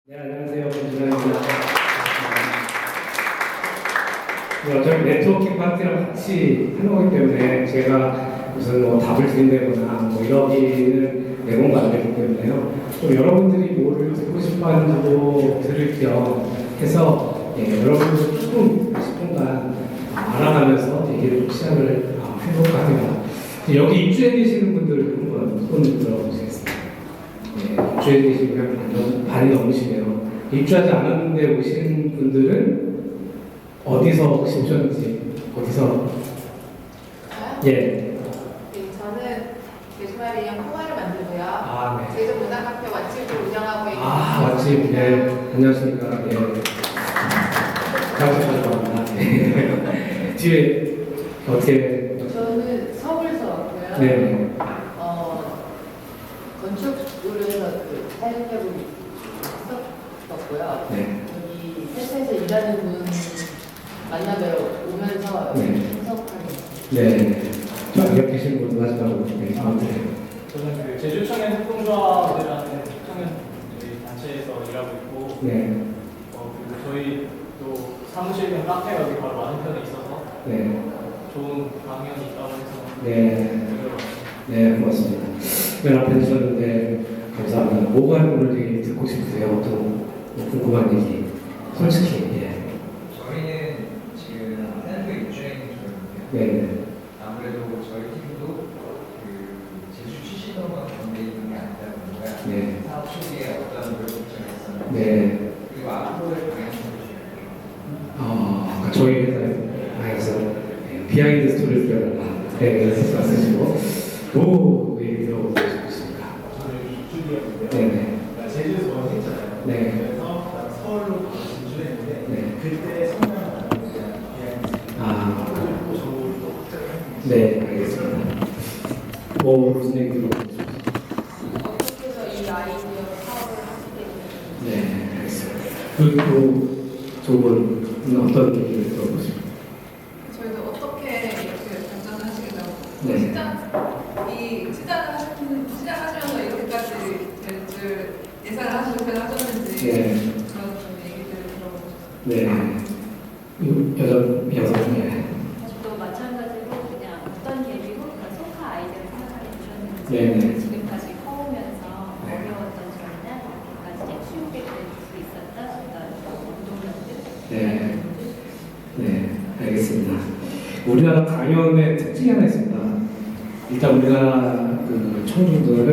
네, 안녕하세요. 김준환입니다. 어차피 네트워킹 파티랑 같이 하는 거기 때문에 제가 무슨 답을 드린다거나 이러기는 내공도 안 되기 때문에요. 좀 여러분들이 뭐를 듣고 싶어 하는지도 들을 겸 해서 여러분들 조금 10분간 알아가면서 얘기를 좀 시작을 해볼까 합니다. 여기 입주해 계시는 분들 한번 손 들어보시겠습니다. 입주해 계시면 반이 넘으시네요. 입주하지 않았는데 오신 분들은 어디서 혹시 오셨는지, 어디서? 예. 네, 저는 게시마리형 통화를 만들고요. 네. 제주 문화카페 왓집을 운영하고 있는 왓집, 안녕하십니까. 감사합니다. 뒤에 어떻게? 저는 서울에서 왔고요. 네. 건축으로 해서 사용해보고 있었고요. 네. 여기 회사에서 일하는 분 만나뵈러 오면서 참석하게 됐습니다. 네. 저 옆에 계신 분 마지막으로 아무튼. 저는 제주 청년 협동조합이라는 청년 저희 단체에서 일하고 있고, 네. 그리고 저희 또 사무실이랑 카페가 여기 바로 맞은편에 있어서 네. 좋은 강연이 있다고 해서 네. 들어봤습니다. 네, 고맙습니다. 맨 앞에 주셨는데 감사합니다. 뭐가 오늘 얘기 듣고 싶으세요? 또 궁금한 얘기. 솔직히. 저희는 지금 해외 입주행 중이거든요. 네. 아무래도 저희 팀도 제주 출신으로만 건대 있는 게 아니다 보니까 네. 사업 초기에 어떤 노력을 했었는지 네. 그리고 앞으로의 방향성을 아까 저희 회사에서 비하인드 스토리를 들어달라. 네, 말씀하시고 또 얘기 들어보고 싶습니다. 저는 유튜브였는데요. 네네. 제주에서 했잖아요. 네. 그래서 서울로 진출했는데 네. 그때 성장을 하는 그냥 그리고 정보를 또 확장을 했는데 네, 알겠습니다. 무슨 얘기 들어보고 싶어요? 어떻게 해서 이 아이디어 사업을 하시게 됐는지. 네, 알겠습니다. 그리고 저분 어떤 얘기를 들어보고 싶어요? 저희도 어떻게 이렇게 발전을 하시게 되고 네. 시작하시면서 이렇게까지 될 줄 예상을 하셨는지 네. 그런 좀 얘기들을 들어보고 싶어요. 네. 여성 중에. 또 마찬가지로 그냥 어떤 계기로 그런 소카 아이디어를 생각하게 되셨는지 네네. 지금까지 커오면서 어려웠던 점이나 이렇게까지 쉬우게 될 수 있었던 어떤 운동력들 네. 네, 알겠습니다. 우리나라 강연의 특징이 하나 있습니다. 일단 우리나라 청중들은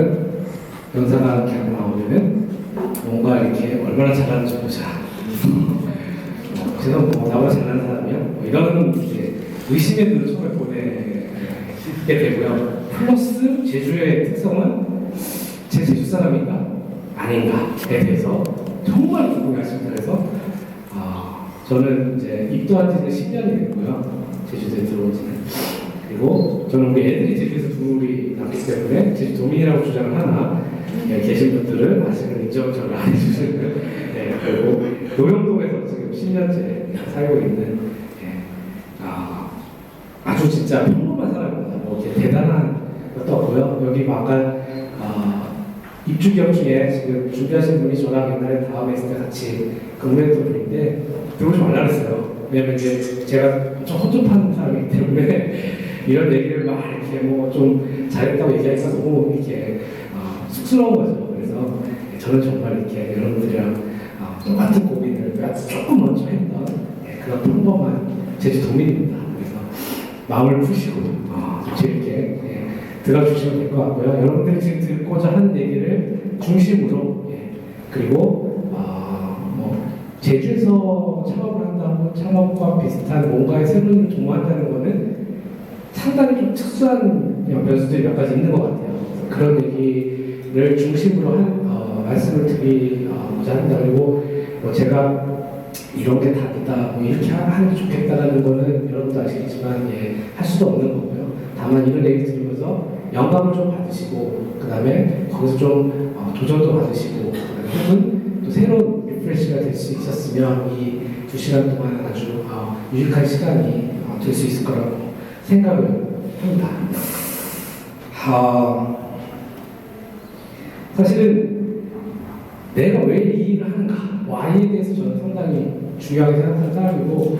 연사가 그냥 나오면 뭔가 이렇게 얼마나 잘하는지 보자. 그래서 나보다 잘하는 사람이야? 이런 이제 의심의 눈을 처음에 보내게 되고요. 플러스 제주의 특성은 제 제주 사람인가? 아닌가에 대해서 정말 궁금해하십니다. 그래서 저는 이제 입도한 지는 10년이 됐고요. 제주도에 들어온 지는. 그리고 저는 우리 애들이 제주에서 둘이 남기 때문에 제주도민이라고 주장을 하나 계신 분들은 아직은 인정을 저를 안 해주시는 그리고 노영동에서 지금 10년째 살고 있는 아주 진짜 평범한 사람입니다. 이렇게 대단한 것도 없고요. 여기 아까 입주 기업 중에 지금 준비하신 분이 저랑 옛날에 다음에 있을 때 같이 근무했던 분인데 들어오지 말라 그랬어요. 왜냐면 이제 제가 좀 허접한 사람이기 때문에 이런 얘기를 막 이렇게 좀 잘했다고 얘기하니까 너무 이렇게 쑥스러운 거죠. 그래서 저는 정말 이렇게 여러분들이랑 똑같은 고민을 조금 먼저 했던 그런 평범한 제주도민입니다. 그래서 마음을 푸시고 이렇게 들어주시면 될 것 같고요. 여러분들이 지금 듣고자 하는 얘기를 중심으로 그리고 제주에서 창업을 한다고 창업과 비슷한 뭔가의 새로운 일을 도모한다는 것은 상당히 좀 특수한 변수들이 몇 가지 있는 것 같아요. 그런 얘기를 중심으로 말씀을 드리고자 합니다. 그리고 제가 이런 게 답이다, 이렇게 하는 게 좋겠다라는 거는 여러분도 아시겠지만 할 수도 없는 거고요. 다만 이런 얘기 들으면서 영감을 좀 받으시고 그 다음에 거기서 좀 도전도 받으시고 혹은 또 새로운 리프레시가 될 수 있었으면 이 2시간 동안 아주 유익한 시간이 될 수 있을 거라고 생각을 합니다. 사실은 내가 왜 이 일을 하는가 Y에 대해서 저는 상당히 중요하게 생각하는 사람이고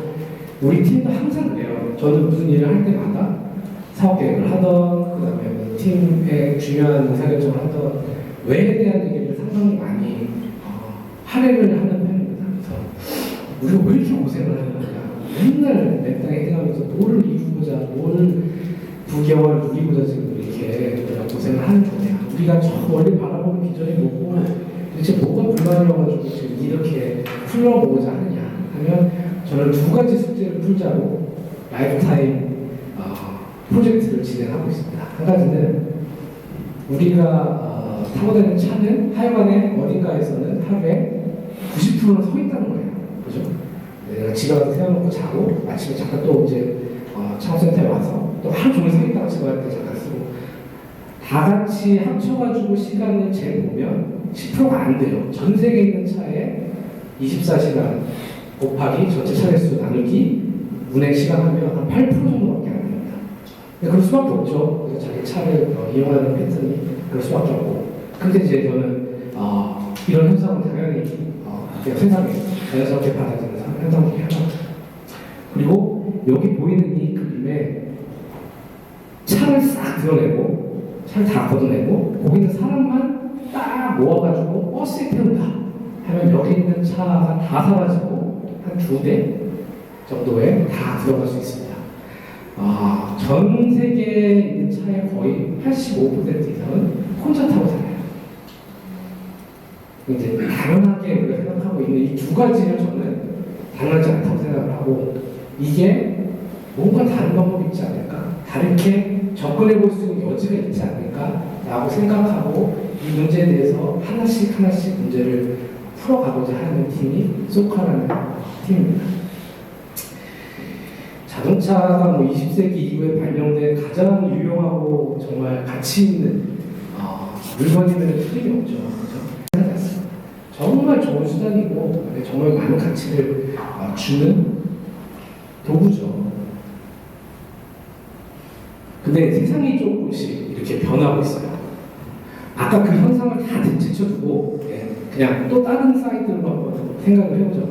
우리 팀도 항상 그래요. 저는 무슨 일을 할 때마다 사업 계획을 하던 그다음에 뭐 팀의 중요한 의사결정을 하던 왜에 대한 얘기를 상당히 많이 할애를 하는 편입니다. 그래서 우리가 왜 이렇게 고생을 하는 거냐. 맨날 맨땅에 헤딩하면서 뭘 이루고자 뭘 부귀영화를 누리고자 지금 이렇게 고생을 하는 거냐. 우리가 저 멀리 바라보는 비전이 뭐고 도대체 뭐가 불만이어가지고 지금 이렇게 풀어보고자 하느냐 하면 저는 두 가지 숙제를 풀자고 라이프타임 프로젝트를 진행하고 있습니다. 한 가지는 우리가 타고 다니는 차는 하여간에 어딘가에서는 하루에 90%는 서 있다는 거예요. 그죠? 내가 집에 가서 세워놓고 자고 아침에 잠깐 또 이제 창업센터에 와서 또 하루 종일 서 있다가 집에 갈 때 잠깐 쓰고 다 같이 합쳐가지고 시간을 재보면 10%가 안 돼요. 전 세계에 있는 차에 24시간 곱하기 전체 차례 수 나누기 운행 시간 하면 한 8% 정도밖에 안 됩니다. 근데 그럴 수밖에 없죠. 그래서 자기 차를 이용하는 패턴이 그럴 수밖에 없고. 근데 이제 저는 이런 현상은 당연히 그냥 세상에 자연스럽게 받아들이는 현상 중에 하나. 그리고 여기 보이는 이 그림에 차를 싹 드러내고 차를 다 걷어내고 거기 있는 사람만 딱 모아가지고 버스에 태운다 하면 여기 있는 차가 다 사라지고 한 2대 정도에 다 들어갈 수 있습니다. 전 세계에 있는 차의 거의 85% 이상은 혼자 타고 다녀요. 이제 당연하게 우리가 생각하고 있는 이 두 가지를 저는 당연하지 않다고 생각을 하고 이게 뭔가 다른 방법이 있지 않을까? 다르게 접근해 볼 수 있는 여지가 있지 않을까라고 생각하고 이 문제에 대해서 하나씩 문제를 풀어가고자 하는 팀이 소카라는 팀입니다. 자동차가 뭐 20세기 이후에 발명된 가장 유용하고 정말 가치 있는 물건이면 틀림이 없죠. 그렇죠? 정말 좋은 수단이고 정말 많은 가치를 주는 도구죠. 근데 세상이 조금씩 이렇게 변하고 있어요. 아까 그 현상을 다 제쳐두고 그냥 또 다른 사이드로 한번 생각을 해보죠.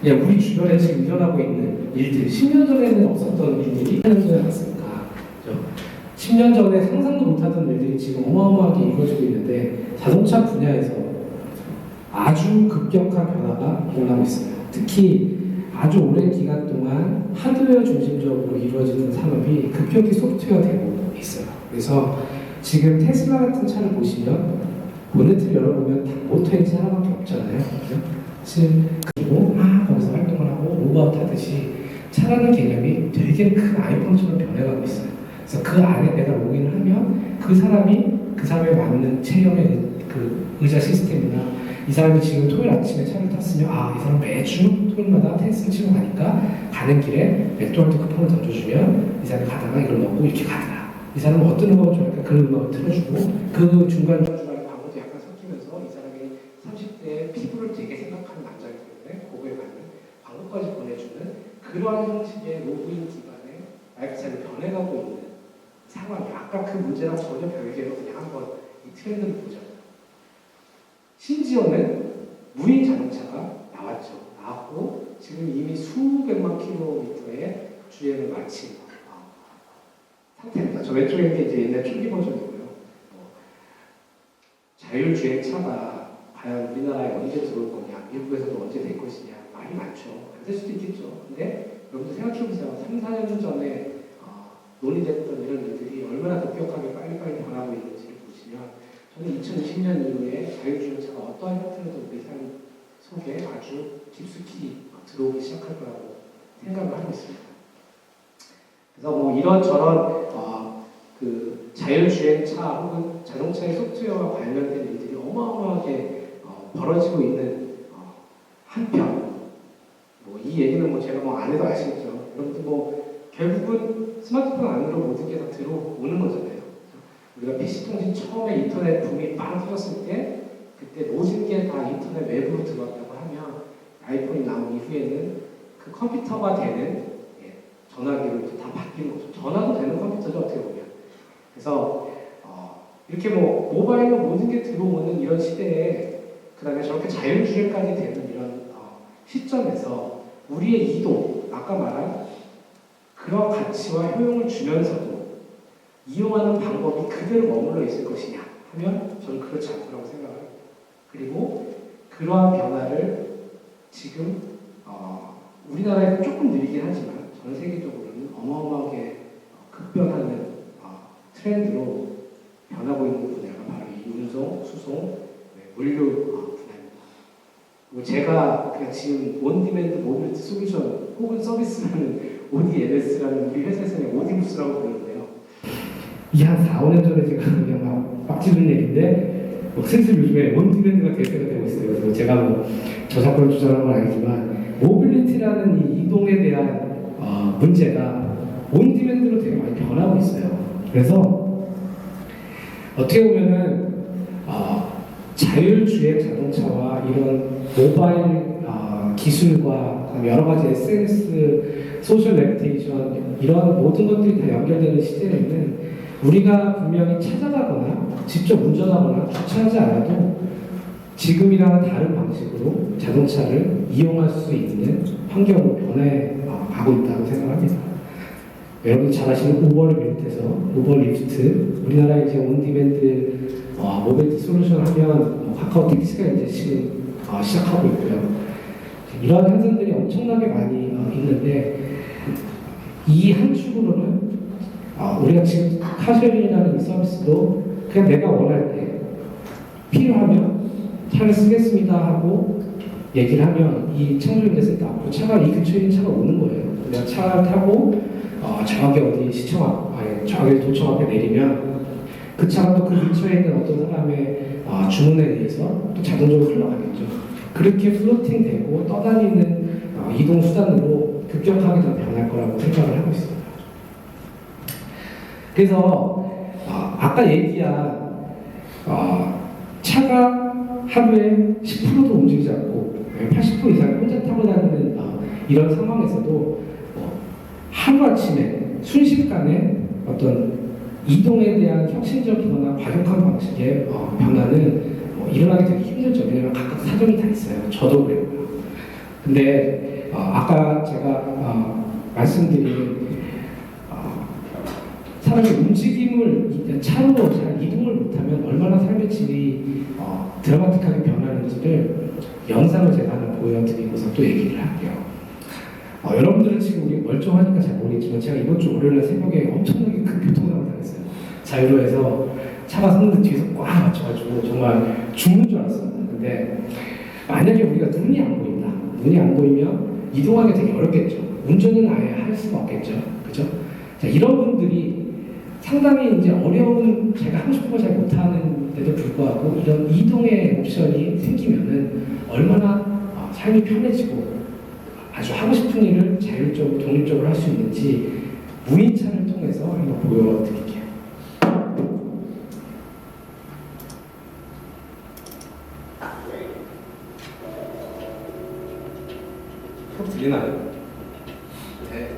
그냥 우리 주변에 지금 일어나고 있는 일들, 10년 전에는 없었던 일들이 10년 전에 났습니까? 10년 전에 상상도 못하던 일들이 지금 어마어마하게 이루어지고 있는데 자동차 분야에서 아주 급격한 변화가 일어나고 있어요. 특히 아주 오랜 기간 동안 하드웨어 중심적으로 이루어지는 산업이 급격히 소프트웨어되고 있어요. 그래서 지금 테슬라 같은 차를 보시면 본네트를 열어보면 모터 엔진 하나밖에 없잖아요. 그죠? 그리고 거기서 활동을 하고 로봇 하듯이 차라는 개념이 되게 큰 아이폰처럼 변해가고 있어요. 그래서 그 안에 내가 로그인을 하면 그 사람에 맞는 체형의 그 의자 시스템이나 이 사람이 지금 토요일 아침에 차를 탔으면 이 사람 매주 토요일마다 테스트 치고 가니까 가는 길에 맥도날드 쿠폰을 던져주면 이 사람이 가다가 이걸 먹고 이렇게 가더라. 이 사람은 어떤 음악을 좋아하니까 그 음악을 틀어주고 그 중간중간에 광고도 약간 섞이면서 이 사람이 30대에 피부를 되게 생각하는 남자이기 때문에 그거에 맞는 광고까지 보내주는 그러한 형식의 로그인 기반의 라이프스타일이 변해가고 있는 상황이 아까 그 문제랑 전혀 별개로 그냥 한번 이 트렌드를 보자. 심지어는 무인 자동차가 나왔고 지금 이미 수백만 킬로미터의 주행을 마친 상태입니다. 저 왼쪽에 있는 게 이제 옛날 초기 버전이고요. 자율주행차가 과연 우리나라에 언제 들어올 거냐, 미국에서도 언제 될 것이냐 말이 많죠. 안 될 수도 있겠죠. 근데 여러분들 생각해보세요. 3, 4년 전에 논의됐던 이런 일들이 얼마나 급격하게 빨리빨리 변하고 있는지를 보시면 저는 2020년 이후에 자율주행차가 어떠한 형태로도 우리 삶 속에 아주 깊숙이 들어오기 시작할 거라고 생각을 하고 있습니다. 그래서 뭐 이런저런 그 자율주행차 혹은 자동차의 소프트웨어와 관련된 일들이 어마어마하게 벌어지고 있는 한편 뭐 이 얘기는 뭐 제가 뭐 안 해도 아시겠죠. 여러분들 뭐 결국은 스마트폰 안으로 모든 게 다 들어오는 거잖아요. 우리가 PC통신 처음에 인터넷 붐이 빵 터졌을 때 그때 모든 게 다 인터넷 외부로 들어왔다고 하면 아이폰이 나온 이후에는 그 컴퓨터가 되는 전화기로 다 바뀐 거죠. 전화도 되는 컴퓨터죠, 어떻게 보면. 그래서 이렇게 뭐 모바일로 모든 게 들어오는 이런 시대에 그 다음에 저렇게 자율주행까지 되는 이런 시점에서 우리의 이동, 아까 말한 그런 가치와 효용을 주면서도 이용하는 방법이 그대로 머물러 있을 것이냐 하면 저는 그렇지 않다고 생각해요. 그리고 그러한 변화를 지금 우리나라에서 조금 느리긴 하지만 전 세계적으로는 어마어마하게 급변하는 트렌드로 변하고 있는 분야가 바로 이 운송, 수송, 물류 분야입니다. 그리고 제가 그냥 지금 온디맨드 모빌리티 솔루션 혹은 서비스라는 ODMS라는 우리 회사에서는 오디부스라고 부르는데요. 이게 한 4, 5년 전에 제가 그냥 막 지른 얘기인데 슬슬 요즘에 온디맨드가 대세가 되고 있어요. 그래서 제가 저작권을 주장하는 건 아니지만 모빌리티라는 이 이동에 대한 문제가 온디맨드로 되게 많이 변하고 있어요. 그래서 어떻게 보면은 자율주행 자동차와 이런 모바일 기술과 여러 가지 SNS, 소셜 레putation 이런 모든 것들이 다 연결되는 시대에는 우리가 분명히 찾아가거나 직접 운전하거나 주차하지 않아도 지금이랑 다른 방식으로 자동차를 이용할 수 있는 환경으로 변해가고 있다고 생각합니다. 여러분 잘 아시는 우버를 비롯해서 우버 리프트, 우리나라에 이제 온디맨드 모빌리티 솔루션 하면 카카오 택시가 이제 지금 시작하고 있고요. 이러한 현상들이 엄청나게 많이 있는데 이 한 축으로는 우리가 지금 카쉐어링이라는 이 서비스도 그냥 내가 원할 때 필요하면 차를 쓰겠습니다 하고 얘기를 하면 이 창조력이 됐을 때 앞으로 차가 이 근처에 있는 차가 오는 거예요. 내가 차를 타고 저기 어디 시청 앞, 저기 도청 앞에 내리면 그 차가 또 그 근처에 있는 어떤 사람의 주문에 의해서 또 자동적으로 흘러가겠죠. 그렇게 플로팅되고 떠다니는 이동 수단으로 급격하게 더 변할 거라고 생각을 하고 있습니다. 그래서 아까 얘기한 차가 하루에 10%도 움직이지 않고 80% 이상 혼자 타고 다니는 이런 상황에서도 하루아침에 순식간에 어떤 이동에 대한 혁신적이거나 과격한 방식의 변화는 일어나기 되게 힘들죠. 왜냐하면 각각 사정이 다 있어요. 저도 그랬고요. 근데 아까 제가 말씀드린 사람의 움직임을 차로 잘 이동을 못하면 얼마나 삶의 질이 드라마틱하게 변하는지를 영상을 제가 하나 보여드리고서 또 얘기를 할게요. 여러분들은 지금 우리 멀쩡하니까 잘 모르겠지만 제가 이번 주 월요일날 새벽에 엄청나게 큰 교통사고를 당했어요. 자유로에서 차가 섰는데 뒤에서 꽉 맞춰가지고 정말 죽는 줄 알았습니다. 근데 만약에 우리가 눈이 안 보인다. 눈이 안 보이면 이동하기 되게 어렵겠죠. 운전은 아예 할 수가 없겠죠. 그죠? 자, 이런 분들이 상당히 이제 어려운 제가 하고 싶은 거 잘 못하는데도 불구하고 이런 이동의 옵션이 생기면은 얼마나 삶이 편해지고 아주 하고 싶은 일을 자율적으로 독립적으로 할 수 있는지 무인차를 통해서 한번 보여드릴게요. 소리 들리나요? 네.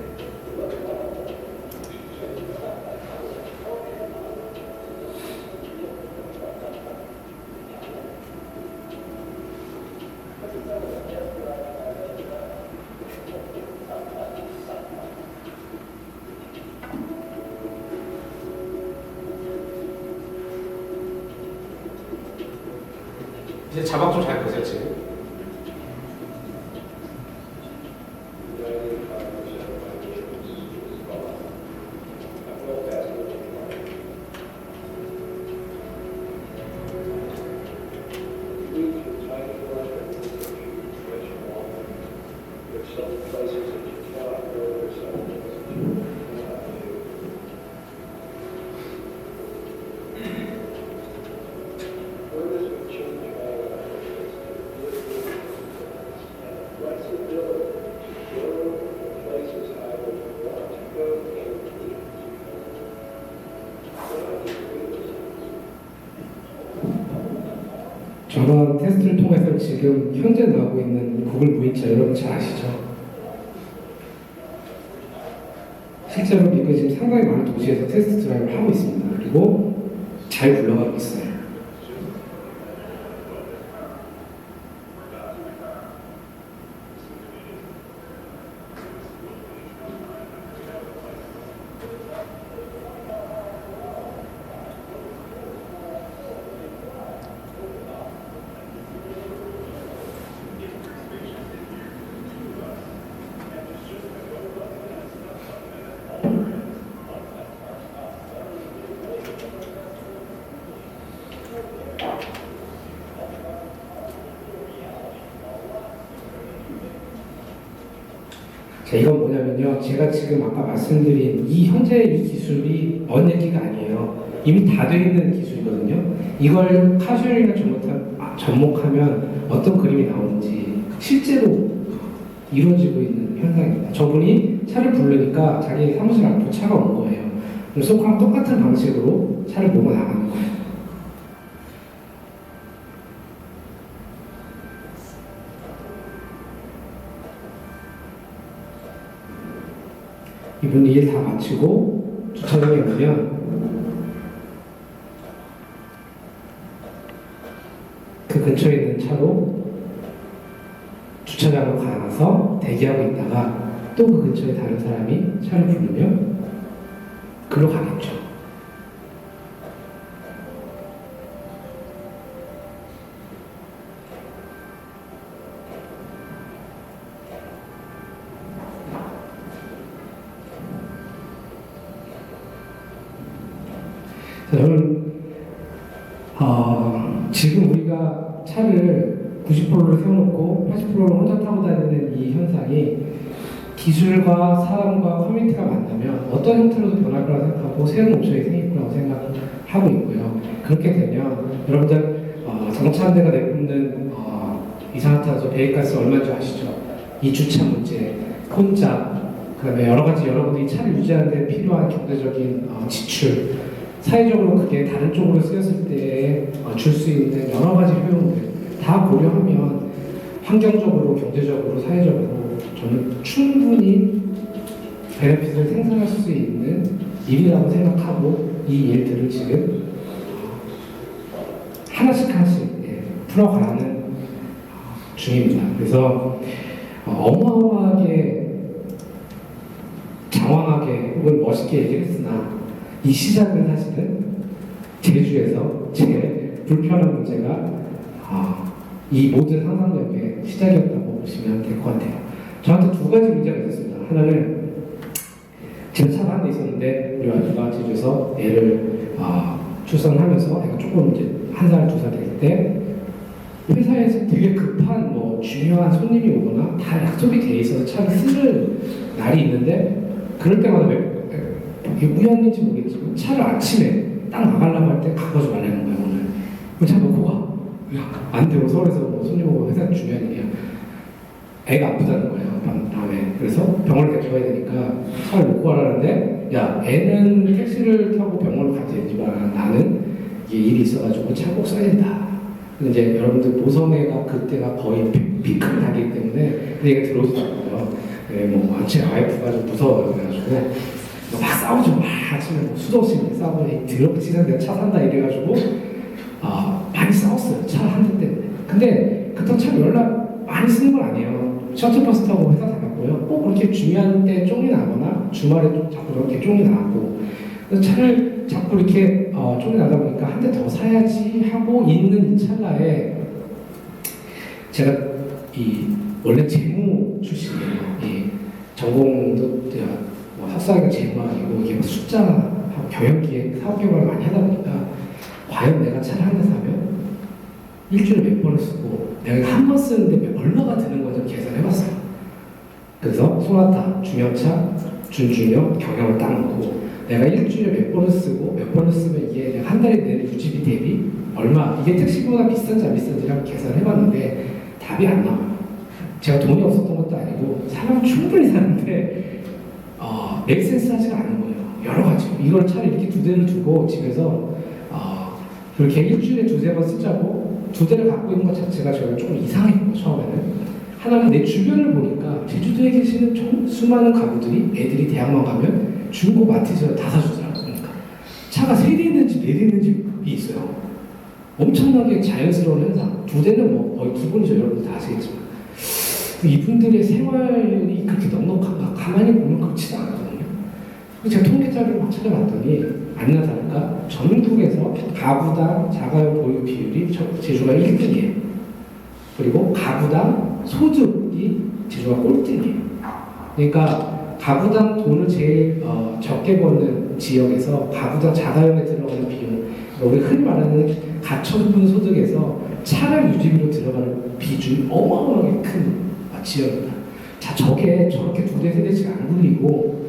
이제 자막 좀 잘 보세요 지금. 저런 테스트를 통해서 지금 현재 나오고 있는 구글 무인차 여러분 잘 아시죠? 실제로 이거 지금 상당히 많은 도시에서 테스트 드라이브를 하고 있습니다. 그리고 잘 굴러가고 있어요. 자, 이건 뭐냐면요. 제가 지금 아까 말씀드린 이 현재 이 기술이 먼 얘기가 아니에요. 이미 다 돼 있는 기술이거든요. 이걸 카주얼이나 접목하면 어떤 그림이 나오는지 실제로 이루어지고 있는 현상입니다. 저분이 차를 부르니까 자기 사무실 앞으로 차가 온 거예요. 그럼 소크랑 똑같은 방식으로 차를 몰고 나가는 거예요. 이분이 일 다 마치고 주차장에 오면 그 근처에 있는 차로 주차장으로 가서 대기하고 있다가 또 그 근처에 다른 사람이 차를 부르면 글로 가겠죠. 자, 저는 지금 우리가 차를 90%를 세워놓고 80%를 혼자 타고 다니는 이 현상이 기술과 사람과 커뮤니티가 만나면 어떤 형태로도 변할 거라고 생각하고 새로운 옵션이 생길 거라고 생각하고 있고요. 그렇게 되면 여러분들 자동차 한 대가 내뿜는 이산화탄소, 배기가스 얼마인지 아시죠? 이 주차 문제, 혼자, 그다음에 여러 가지 여러분들이 차를 유지하는 데 필요한 경제적인 지출, 사회적으로 그게 다른 쪽으로 쓰였을 때 줄 수 있는 여러 가지 효용들 다 고려하면 환경적으로, 경제적으로, 사회적으로 저는 충분히 베네핏을 생산할 수 있는 일이라고 생각하고 이 일들을 지금 하나씩 풀어가는 중입니다. 그래서 어마어마하게 장황하게 혹은 멋있게 얘기했으나 이 시작은 사실은 제주에서 제일 불편한 문제가 이 모든 상상력의 시작이었다고 보시면 될 것 같아요. 저한테 두 가지 문제가 있었습니다. 하나는 제가 차가 한 대 있었는데 우리 와이프가 제주에서 애를 출산하면서 애가 조금 이제 1살, 2살 됐을 때 회사에서 되게 급한 중요한 손님이 오거나 다 약속이 돼 있어서 차를 쓸 날이 있는데 그럴 때마다 이게 우연인지 모르겠지만 차를 아침에 딱 나가려고 할 때 갖고 오지 말라는 거예요. 오늘 차 놓고 가. 안 되고 서울에서 손님 오고 회사 중요한 일이야. 애가 아프다는 거예요. 다음에 그래서 병원을 데려가야 되니까 차를 놓고 가라는데 야 애는 택시를 타고 병원을 가지 되지만 나는 이게 일이 있어가지고 차 꼭 써야 된다. 근데 이제 여러분들 보성애가 그때가 거의 피크를 달리기 때문에 그 얘기가 들어오지도 않고요. 네, 제 와이프가 좀 무서워요. 그래가지고 막 싸우죠. 막 아침에 수도 없이 싸우고 더럽게 치사한 내가 차 산다 이래가지고 많이 싸웠어요. 차 한 대 때문에. 근데 그때 차 연락 많이 쓰는 건 아니에요. 셔틀버스 타고 회사 다녔고요. 꼭 그렇게 중요한 때 쫑이 나거나 주말에 자꾸 그렇게 쫑이 나고 그래서 차를 자꾸 이렇게 쫑이 나다 보니까 한 대 더 사야지 하고 있는 이 찰나에 제가 원래 재무 출신이에요. 전공도 학사학위가 재무학이고 이게 숫자하고 경영기획, 사업개발을 많이 하다 보니까 과연 내가 차를 한 대 사면 일주일에 몇 번을 쓰고 내가 한 번 쓰는데 얼마가 드는 건지 계산해봤어요. 그래서 소나타, 중형차, 준중형, 경영을 딱 놓고 내가 일주일에 몇 번을 쓰고 몇 번을 쓰면 이게 내가 한 달에 내는 유지비 대비 얼마, 이게 택시보다 비싼지 안 비싼지라고 계산을 해봤는데 답이 안 나와요. 제가 돈이 없었던 것도 아니고 사람은 충분히 사는데 맥센스 하지가 않은 거예요. 여러 가지. 이걸 차를 이렇게 두 대를 두고 집에서 그렇게 일주일에 두세 번 쓰자고 두 대를 갖고 있는 것 자체가 저희가 조금 이상했고 처음에는. 하나는 내 주변을 보니까 제주도에 계시는 수많은 가구들이 애들이 대학만 가면 중고 마트에서 다 사주더라고요. 그러니까 차가 3대 있는지 4대 있는 집이 있어요. 엄청나게 자연스러운 현상. 두 대는 거의 기본이죠. 여러분들 다 아시겠지만. 이분들의 생활이 그렇게 넉넉한가? 가만히 보면 그렇지도 않거든요. 제가 통계자료를 막 찾아봤더니 아니나 다를까 전국에서 가구당 자가용 보유 비율이 제주가 1등이에요. 그리고 가구당 소득이 제주가 꼴등이에요. 그러니까 가구당 돈을 제일 적게 버는 지역에서 가구당 자가용에 들어가는 비용, 우리 흔히 말하는 가처분 소득에서 차량 유지비로 들어가는 비중이 어마어마하게 큰 지역입니다. 자, 저게 저렇게 두대 세대씩 안 굴리고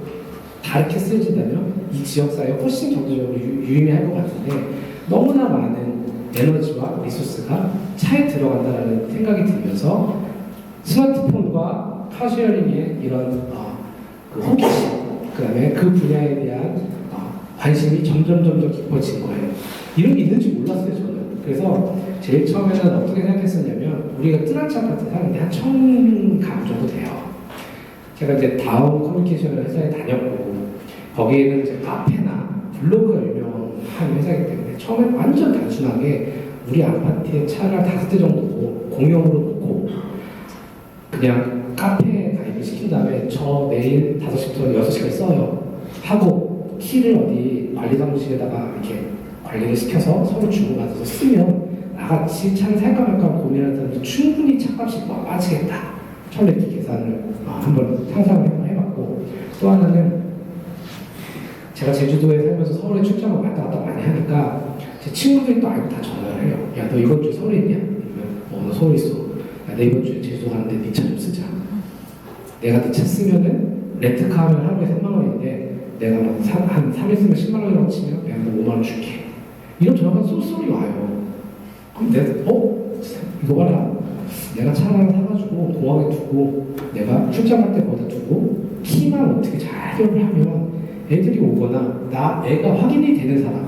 다르게 쓰여진다면 이 지역사회에 훨씬 경제적으로 유의미할 것 같은데 너무나 많은 에너지와 리소스가 차에 들어간다는 생각이 들면서 스마트폰과 카쉐어링의 이런 그 호기심, 그 다음에 그 분야에 대한 관심이 점점 깊어진 거예요. 이런 게 있는지 몰랐어요, 저는. 그래서 제일 처음에는 어떻게 생각했었냐면 우리가 뜰한차 같은 사람인데 한 1000가 정도 돼요. 제가 이제 다음 커뮤니케이션 회사에 다녔고 거기에는 이제 카페나 블로그가 유명한 회사이기 때문에 처음에 완전 단순하게 우리 아파트에 차를 5대 정도 공용으로 놓고 그냥 카페에 가입을 시킨 다음에 저 내일 5시부터 6시까지 써요 하고 키를 어디 관리사무실에다가 이렇게 관리를 시켜서 서로 주고받아서 쓰면 나같이 차를 살까 말까 고민하는 사람도 충분히 차값이 빠지겠다. 처음에 이렇게 계산을 한번 상상을 해봤고 또 하나는 제가 제주도에 살면서 서울에 출장을 왔다 갔다 많이 하니까 제 친구들이 또 알고 다 전화를 해요. 야, 너 이번 주에 서울에 있냐? 너 서울에 있어. 야, 내 이번 주에 제주도 가는데 네 차 좀 쓰자. 내가 네 차 쓰면은 렌트카 하면 하루에 3만 원인데 내가 한 3일 쓰면 10만 원이라고 치면 내가 너 5만 원 줄게. 이런 전화가 쏠쏠이 와요. 그럼 내가 이거 봐라. 내가 차 하나 사가지고 공항에 두고 내가 출장 갈 때 거기다 두고 키만 어떻게 잘 해결을 하면 애들이 오거나 애가 확인이 되는 사람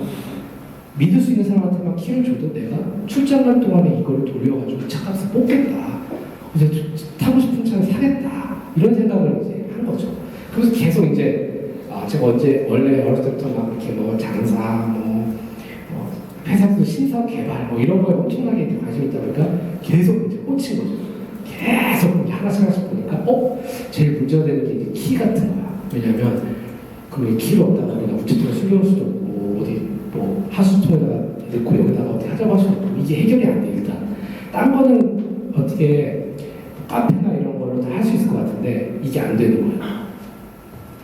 믿을 수 있는 사람한테만 키를 줘도 내가 출장 갈 동안에 이걸 돌려가지고 차값을 뽑겠다. 이제 타고 싶은 차를 사겠다. 이런 생각을 이제 한 거죠. 그래서 계속 이제 제가 원래 어렸을 때부터 막 이렇게 뭐 장사 회사도 신사업 개발 이런 거에 엄청나게 관심이 있다 보니까 계속 이제 꽂힌 거죠. 계속 하나씩 보니까 제일 문제가 되는 게 이제 키 같은 거야. 왜냐면 그 키를 없다가 우리가 우체통에 숨겨놓을 수도 없고 어디 뭐 하수통에다가 넣고 여기다가 어디 하자고 할 수도 없고 이게 해결이 안 돼. 일단 딴 거는 어떻게 카페나 이런 걸로 다 할 수 있을 것 같은데 이게 안 되는 거야.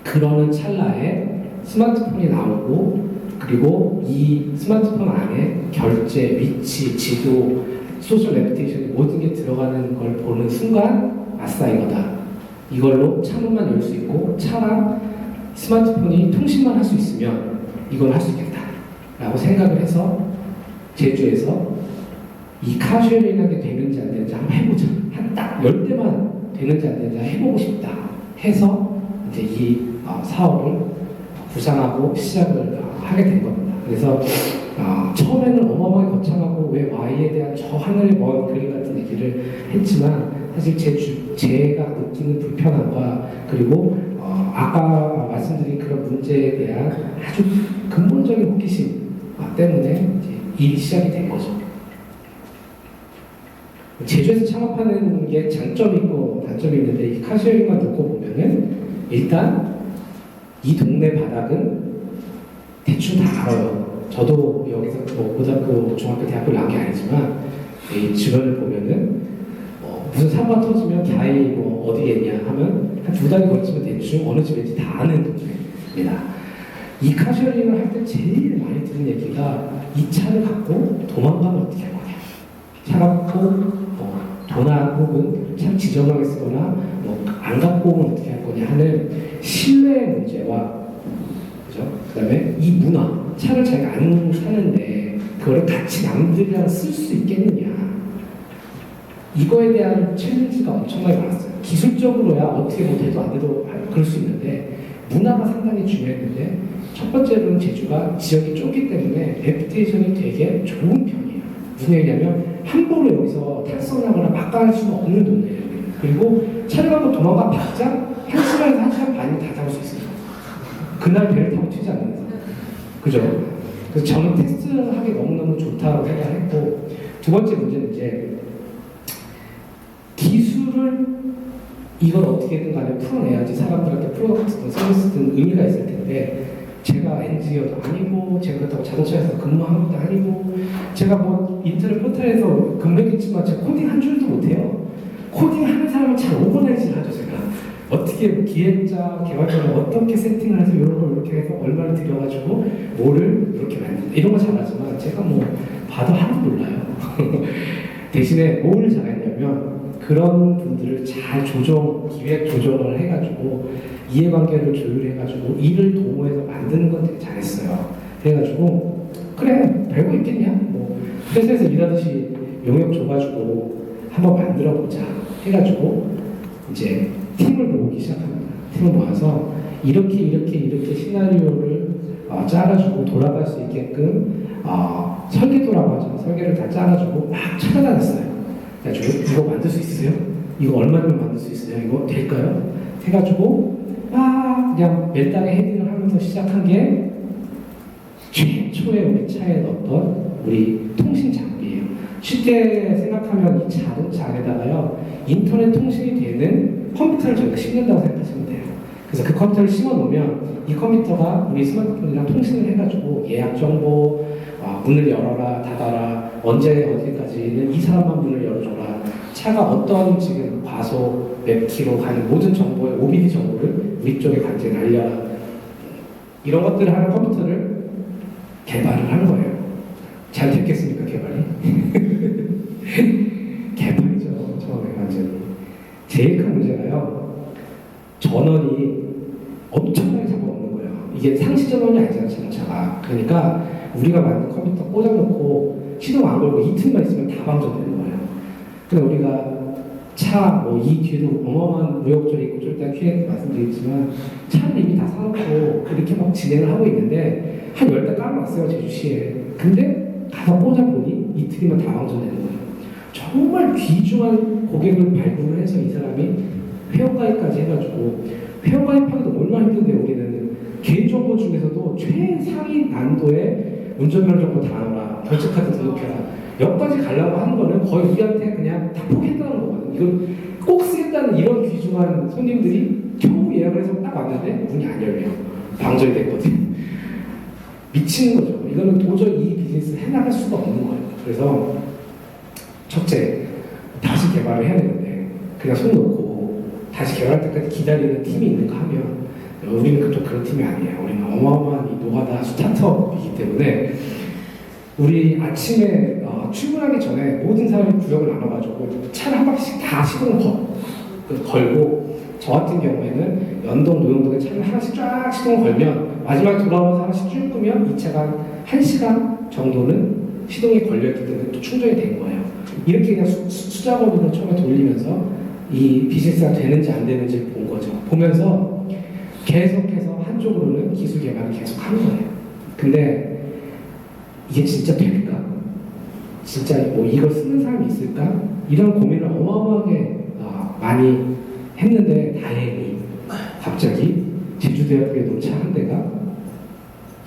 그러는 찰나에 스마트폰이 나오고 그리고 이 스마트폰 안에 결제, 위치, 지도, 소셜 레피테이션 모든 게 들어가는 걸 보는 순간 아싸 이거다. 이걸로 차문만 열 수 있고 차랑 스마트폰이 통신만 할 수 있으면 이걸 할 수 있겠다 라고 생각을 해서 제주에서 이 카쉐어링하게 되는지 안 되는지 한번 해보자. 한 딱 10대만 되는지 안 되는지 해보고 싶다 해서 이제 이 사업을 구상하고 시작을 하게 된 겁니다. 그래서 처음에는 어마어마하게 거창하고 왜 Y에 대한 저 하늘의 먼 그림 같은 얘기를 했지만 사실 제가 느끼는 불편함과 그리고 아까 말씀드린 그런 문제에 대한 아주 근본적인 호기심 때문에 이제 일이 시작이 된 거죠. 제주에서 창업하는 게 장점이 있고 단점이 있는데 이 카쉐어링만 놓고 보면은 일단 이 동네 바닥은 대충 다 알아요. 저도 여기서 고등학교, 중학교, 대학교 나온 게 아니지만 이 주변을 보면은 무슨 사고가 터지면 갸이 어디겠냐 하면 한 2달이 걸치면 대충 어느 집인지 다 아는 동네입니다. 이 카쉐어링을 할 때 제일 많이 듣는 얘기가 이 차를 갖고 도망가면 어떻게 할 거냐. 차 갖고 도나 혹은 차 지저분하게 쓰거나 안 갖고 오면 어떻게 할 거냐 하는 신뢰의 문제와 그 다음에 이 문화, 차를 자기가 안 사는데 그거를 같이 남들이랑 쓸 수 있겠느냐 이거에 대한 챌린지가 엄청나게 많았어요. 기술적으로야 어떻게 못해도 안 돼도 그럴 수 있는데 문화가 상당히 중요했는데 첫 번째로는 제주가 지역이 좁기 때문에 레퓨테이션이 되게 좋은 편이에요. 무슨 얘기냐면 함부로 여기서 탁선하거나 막강할 수가 없는 동네예요. 그리고 차를 갖고 도망가 봤자 1시간에서 1시간 반이면 다 잡을 수 있어요. 그날 배를 타고 튀지 않는 이상. 그죠? 그래서 저는 테스트하기 너무너무 좋다고 생각했고 두 번째 문제는 이제 기술을 이걸 어떻게든 간에 풀어내야지 사람들한테 프로덕트든 서비스든 의미가 있을 텐데 제가 엔지니어도 아니고 제가 그렇다고 자동차에서 근무한 것도 아니고 제가 인터넷 포털에서 근무했겠지만 제가 코딩 한 줄도 못해요. 코딩하는 사람은 잘 오버라이즈를 하죠. 제가 어떻게 기획자, 개발자를 어떻게 세팅을 해서 이런 걸 이렇게 해서 얼마를 들여가지고 뭐를 이렇게 만든다 이런 거 잘하지만 제가 봐도 하나도 몰라요. 대신에 뭘 잘했냐면 그런 분들을 잘 기획 조정을 해가지고 이해관계를 조율해가지고 이를 도모해서 만드는 건 되게 잘했어요. 그래가지고 그래 별거 있겠냐? 뭐 회사에서 일하듯이 용역 줘가지고 한번 만들어보자 해가지고 이제 팀을 모으기 시작합니다. 팀을 모아서 이렇게 시나리오를 짜가지고 돌아갈 수 있게끔 설계도라고 하죠. 설계를 다 짜가지고 막 찾아다녔어요. 그래가지고 이거 만들 수 있으세요? 이거 얼마면 만들 수 있으세요? 이거 될까요? 해가지고 막 그냥 몇 달에 헤딩을 하면서 시작한 게 최초에 우리 차에 넣었던 우리 통신 장비예요. 쉽게 생각하면 이 자동차 안에다가요 인터넷 통신이 되는 컴퓨터를 저희가 심는다고 생각하시면 돼요. 그래서 그 컴퓨터를 심어놓으면 이 컴퓨터가 우리 스마트폰이랑 통신을 해가지고 예약 정보, 문을 열어라 닫아라, 언제 어디까지는 이 사람만 문을 열어줘라, 차가 어떤 지금 과속 몇 킬로 가는 모든 정보의 OBD 정보를 우리 쪽에 간제히 알려라, 이런 것들을 하는 컴퓨터를 개발을 한 거예요. 잘 됐겠습니까 개발이? 개발이죠 처음에 완전히. 제일 큰 문제가요 전원이 엄청나게 잡아먹는 거예요. 이게 상시 전원이 아니잖아요 자동차가. 그러니까 우리가 만든 컴퓨터 꽂아놓고 시동 안 걸고 이틀만 있으면 다 방전되는 거예요. 근데 우리가 차, 이 뒤에도 어마어마한 무역절이 있고 좀 이따 Q&A 말씀드리겠지만 차를 이미 다 사놓고 그렇게 막 진행을 하고 있는데 한 10대 깔아놨어요 제주시에. 근데 가서 꽂아보니 이틀이면 다 방전되는 거예요. 정말 귀중한 고객을 발굴을 해서 이 사람이 회원가입까지 해가지고, 회원가입하기도 얼마나 힘든데 우리는 개인정보 중에서도 최상위 난도의 운전면허 정보 다 넣어라, 결제카드 등록해라, 여기까지 가려고 하는 거는 거의 우리한테 그냥 다 포기했다는 거거든요. 이걸 꼭 쓰겠다는 이런 귀중한 손님들이 겨우 예약을 해서 딱 왔는데 문이 안 열려요. 방전이 됐거든요. 미치는 거죠. 이거는 도저히 이 비즈니스를 해나갈 수가 없는 거예요. 그래서 첫째, 다시 개발을 해야 되는데 그냥 손 놓고 다시 개발할 때까지 기다리는 팀이 있는가 하면 우리는 그런 팀이 아니에요. 우리는 어마어마한 이 노가다 스타트업이기 때문에 우리 아침에 출근하기 전에 모든 사람이 구역을 나눠가지고 차를 한 바퀴씩 다 시동을 걸고, 저 같은 경우에는 연동, 노영동에 차를 하나씩 쫙 시동을 걸면 마지막에 돌아오면서 하나씩 쭉 끄면 이 차가 1시간 정도는 시동이 걸려있기 때문에 또 충전이 된 거예요. 이렇게 그냥 수작업으로 처음에 돌리면서 이 비즈니스가 되는지 안 되는지 본 거죠. 보면서 계속해서 한쪽으로는 기술 개발을 계속 하는 거예요. 근데 이게 진짜 될까? 진짜 이걸 쓰는 사람이 있을까? 이런 고민을 어마어마하게 많이 했는데 다행히 갑자기 제주대학교에 놓은 차 한 대가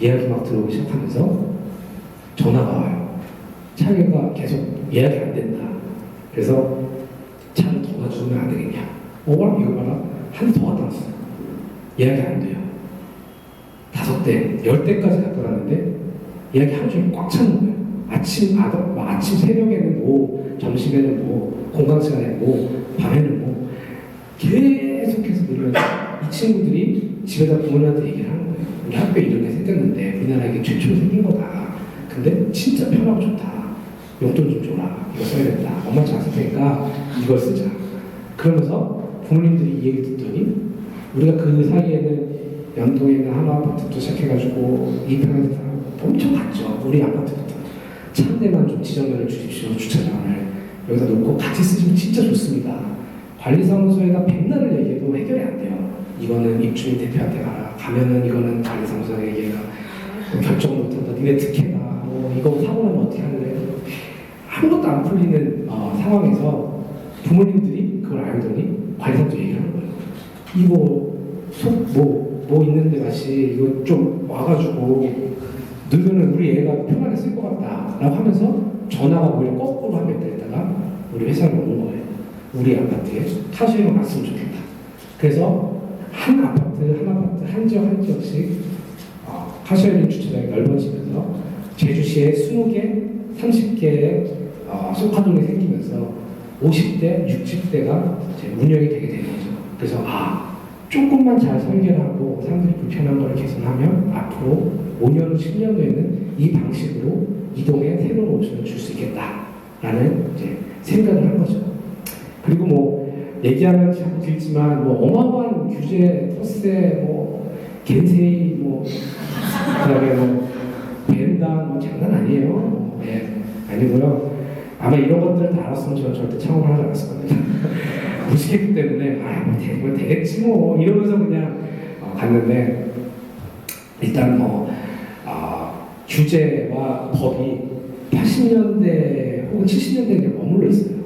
예약이 막 들어오기 시작하면서 전화가 와요. 차가 계속 예약이 안 된다. 그래서 차를 더 가져오면 안 되겠냐? 이거 봐라. 한 대 더 갖다 놨어요. 예약이 안 돼요. 5대, 10대까지 갖다 놨는데 예약이 하루 종일 꽉 차는 거예요. 아침 새벽에는 점심에는 공강 시간에 밤에는 계속해서 늘면서 이 친구들이 집에다 부모님한테 얘기를 하는 거예요. 우리 학교에 이런 게 생겼는데 우리나라에 이게 최초로 생긴 거다. 근데 진짜 편하고 좋다. 용돈 좀 줘라. 이거 써야 된다. 엄마 잘 쓸 테니까 이걸 쓰자. 그러면서 부모님들이 이 얘기 듣더니 우리가 그 사이에는 연동에 있는 한화 아파트부터 시작해가지고 이편에서 엄청 갔죠. 우리 아파트부터 차 한 대만 좀 지정면을 주십시오. 주차장을 여기다 놓고 같이 쓰시면 진짜 좋습니다. 관리사무소에다 백날을 얘기해도 해결이 안 돼요. 이거는 입주민 대표한테 가면은 이거는 관리사무소에 얘기가 결정 못한다. 니네 특혜다. 이거 사고 나면 어떻게 할래? 아무것도 안 풀리는 상황에서 부모님들이 그걸 알더니 관리사무소 얘기를 하는 거예요. 이거 뭐 있는데 다시 이거 좀 와가지고 넣으면 우리 애가 편하게 쓸 것 같다 라고 하면서 전화가 오히려 거꾸로 한 몇 대에다가 우리 회사로 오는 거예요. 우리 아파트에 카쉐이로 왔으면 좋겠다. 그래서 한 아파트 한 지역씩 카쉐이링 주차장이 넓어지면서 제주시에 20개, 30개의 소카동이 생기면서 50대, 60대가 운영이 되게 되는 거죠. 그래서 조금만 잘 설계를 하고 사람들이 불편한 걸 개선하면 앞으로 5년, 10년 후에는 이 방식으로 이동에 새로운 옵션을 줄 수 있겠다라는 생각을 한 거죠. 그리고 뭐 얘기하면 참 길지만 뭐 어마어마한 규제, 터세, 뭐 겐세이, 뭐 그다음에 뭐 벤단 뭐 장난 아니에요. 네, 아니고요. 아마 이런 것들을 다 알았으면 저는 절대 창업을 하지 않았을 겁니다. 무식했기 때문에 뭐 되겠지 뭐 이러면서 그냥 갔는데 일단 뭐 규제와 법이 80년대 혹은 70년대에 머물러 있어요.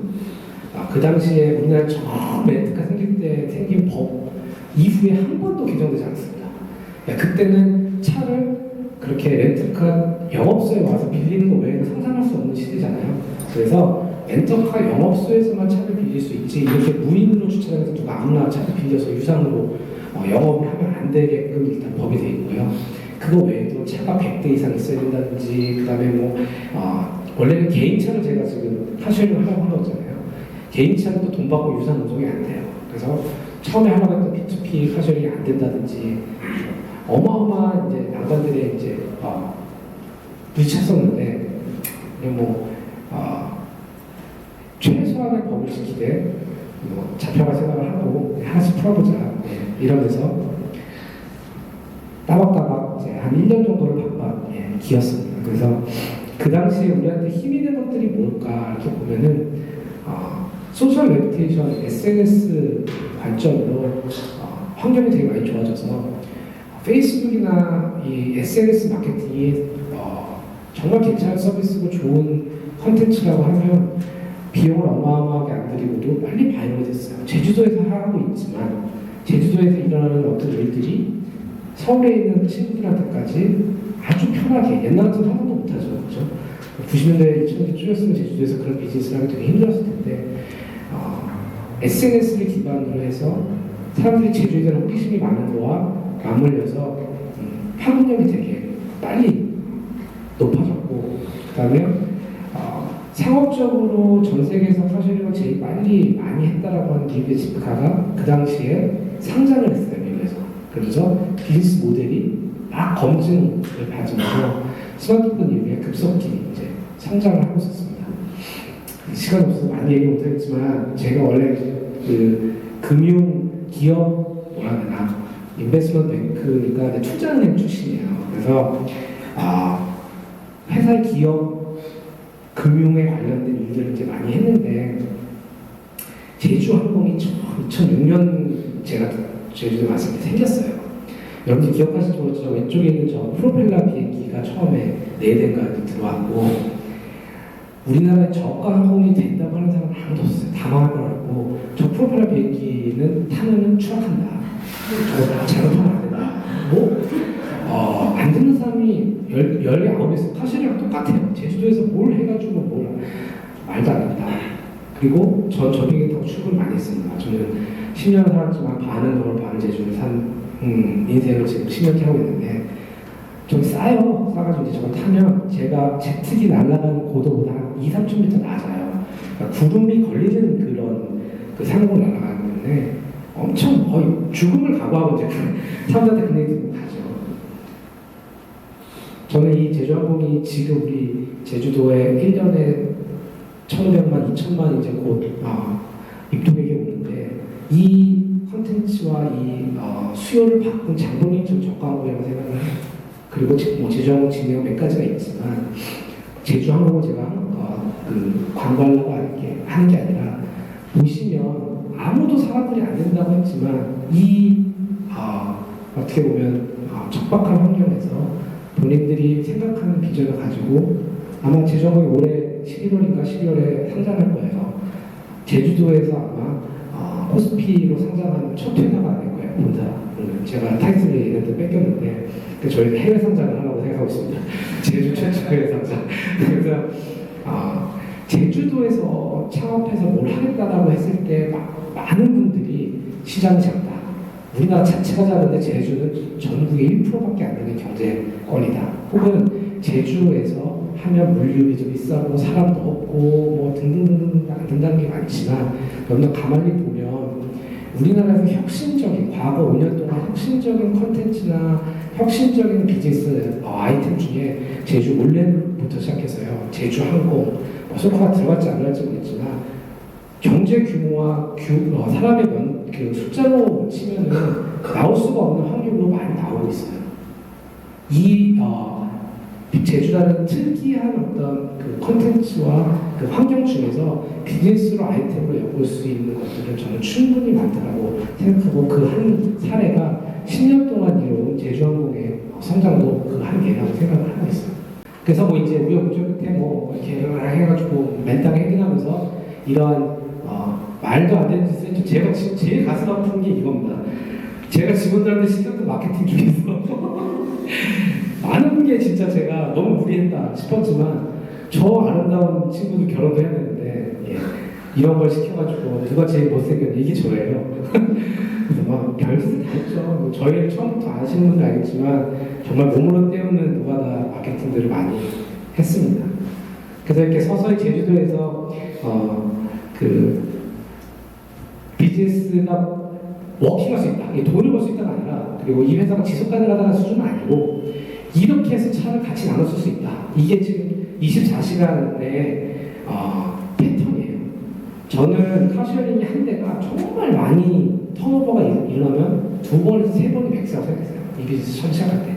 그 당시에 우리나라 처음 렌트카 생길 때 생긴 법 이후에 한 번도 개정되지 않았습니다. 그때는 차를 그렇게 렌트카 영업소에 와서 빌리는 거 외에는 상상할 수 없는 시대잖아요. 그래서 렌터카 영업소에서만 차를 빌릴 수 있지 이렇게 무인으로 주차장에서 누가 아무나 차를 빌려서 유상으로 영업을 하면 안 되게끔 일단 법이 되어 있고요. 그거 외에도 차가 100대 이상 있어야 된다든지 그 다음에 뭐 원래는 개인차를 제가 지금 카쉐를 하려고 한 거잖아요. 개인차는 또 돈 받고 유상 운송이 안 돼요. 그래서 처음에 하려고 했던 P2P 카쉐링이 안 된다든지 어마어마한 이제 난관들에 이제 부딪혔었는데 뭐 최소한의 법을 지키되 뭐 잡혀갈 생각을 하고 하나씩 풀어보자 이러면서 따박따박 이제 한 1년 정도를 박박 기었습니다. 그래서 그 당시에 우리한테 힘이 된 것들이 뭘까 이렇게 보면은 소셜 레퓨테이션, SNS 관점으로 환경이 되게 많이 좋아져서 페이스북이나 이 SNS 마케팅이 정말 괜찮은 서비스고 좋은 컨텐츠라고 하면 비용을 어마어마하게 안 들이고도 빨리 바이럴이 됐어요. 제주도에서 하고 있지만 제주도에서 일어나는 어떤 일들이 서울에 있는 친구들한테까지 아주 편하게 옛날 같은 상상도 못하죠. 그렇죠? 90년대 2000년대 쪼였으면 제주도에서 그런 비즈니스를 하기 되게 힘들었을 텐데 SNS를 기반으로 해서 사람들이 제주에 대한 호기심이 많은 거와 맞물려서 파급력이 되게 빨리 높아졌고 그 다음에 상업적으로 전 세계에서 카쉐링을 제일 빨리 많이 했다라고 하는 기업의 집카가 그 당시에 상장을 했어요, 미국에서. 그래서 비즈니스 모델이 막 검증을 받으면서 스마트폰 이후에 급속히 이제 성장을 하고 있었습니다. 시간이 없어서 많이 얘기 못하겠지만 제가 원래 그 금융 기업 뭐라 해야 되나 인베스트먼트 뱅크가 투자은행 출신이에요. 그래서 회사의 기업 금융에 관련된 일들을 이제 많이 했는데 제주항공이 2006년 제가 제주도에 왔을 때 생겼어요. 여러분들 기억하실지 모르지만 왼쪽에 있는 저 프로펠러 비행기가 처음에 4대인가 들어왔고 우리나라에 저가 항공이 된다고 하는 사람은 아무도 없어요. 다 망할 거라고. 저 프로펠러 비행기는 타면은 추락한다. 저거 잘못하면 안 된다. 안 듣는 사람이 19에서 카쉐링이랑 똑같아요. 제주도에서 뭘 해가지고 뭘 말도 안 된다. 그리고 전 저 비행기 타고 출근을 많이 했습니다. 저는 10년을 살았지만 반은 서울 반은 제주를 산 인생을 지금 10년째 하고 있는데 좀 싸요. 싸가지고 이제 저걸 타면 제가 제트기 날아가는 고도보다 한 2-3,000m 낮아요. 그러니까 구름이 걸리는 그런 그 상공을 날아가는데 엄청 거의 죽음을 각오하고 이제 사람들한테 그냥 듣고 가죠. 저는 이 제주항공이 지금 우리 제주도에 1년에 1,500만, 2,000만 이제 곧 입도객이 오는데 이 컨텐츠와 이 수요를 바꾼 장본인 좀 저가항공이라고 생각을 해요. 그리고 뭐 제주항공 진행은 몇 가지가 있지만 제주항공은 제가 그 광고하려고 하는 게 아니라 보시면 아무도 사람들이 안 된다고 했지만 이 어떻게 보면 척박한 환경에서 본인들이 생각하는 비전을 가지고 아마 제주항공이 올해 11월인가 12월에 상장할 거예요. 제주도에서 아마 코스피로 상장하는 첫 회사가 될 거예요. 본사. 제가 타이틀을 얘네한테 뺏겼는데 저희는 해외 상장을 하려고 생각하고 있습니다. 제주 최초의 상장. 그래서 제주도에서 창업해서 뭘 하겠다라고 했을 때 많은 분들이 시장이 작다. 우리나라 자체가 작은데 제주는 전국의 1%밖에 안 되는 경제권이다. 혹은 제주에서 하면 물류비 좀 비싸고 사람도 없고 뭐 등등등 안 된다는 게 많지만 여러분 가만히 보면 우리나라에서 혁신적인 과거 5년 동안 혁신적인 컨텐츠나 혁신적인 비즈니스 아이템 중에 제주 올레부터 시작해서요. 제주항공 소파가 들어갈지 안 들어갈지 모르겠지만 경제 규모와 사람의 그 숫자로 치면은 나올 수가 없는 확률로 많이 나오고 있어요. 이 제주라는 특이한 어떤 그 콘텐츠와 그 환경 중에서 비즈니스로 아이템으로 엿볼 수 있는 것들은 저는 충분히 많다고 생각하고 그 한 사례가 10년 동안 이뤄온 제주항공의 성장도 그 한 예라고 생각을 하고 있어요. 그래서 뭐 이제 우여곡절 끝에 뭐 이렇게 해가지고 맨땅에 헤딩하면서 이런 말도 안 되는 짓을 했죠. 제가 지금 제일 가슴 아픈 게 이겁니다. 제가 직원들한테 시켰던 마케팅 중에서 많은 게 진짜 제가 너무 무리했다 싶었지만 저 아름다운 친구도 결혼도 해야 되는데 이런 걸 시켜가지고 누가 제일 못생겼냐 이게 저예요. 그래서 막 별짓을 다 했죠. 뭐 저희를 처음부터 아시는 분들 알겠지만 정말 몸으로 때우는 노가다 마케팅들을 많이 했습니다. 그래서 이렇게 서서히 제주도에서 그 비즈니스가 워킹할 수 있다, 돈을 벌 수 있다가 아니라 그리고 이 회사가 지속 가능하다는 수준은 아니고 이렇게 해서 차를 같이 나눠 쓸 수 있다. 이게 지금 24시간의 패턴이에요. 저는 카시어링이 한 대가 정말 많이 턴오버가 일어나면 2번에서 3번이 맥스라고 생각했어요. 이 비즈니스 처음 시작할 때.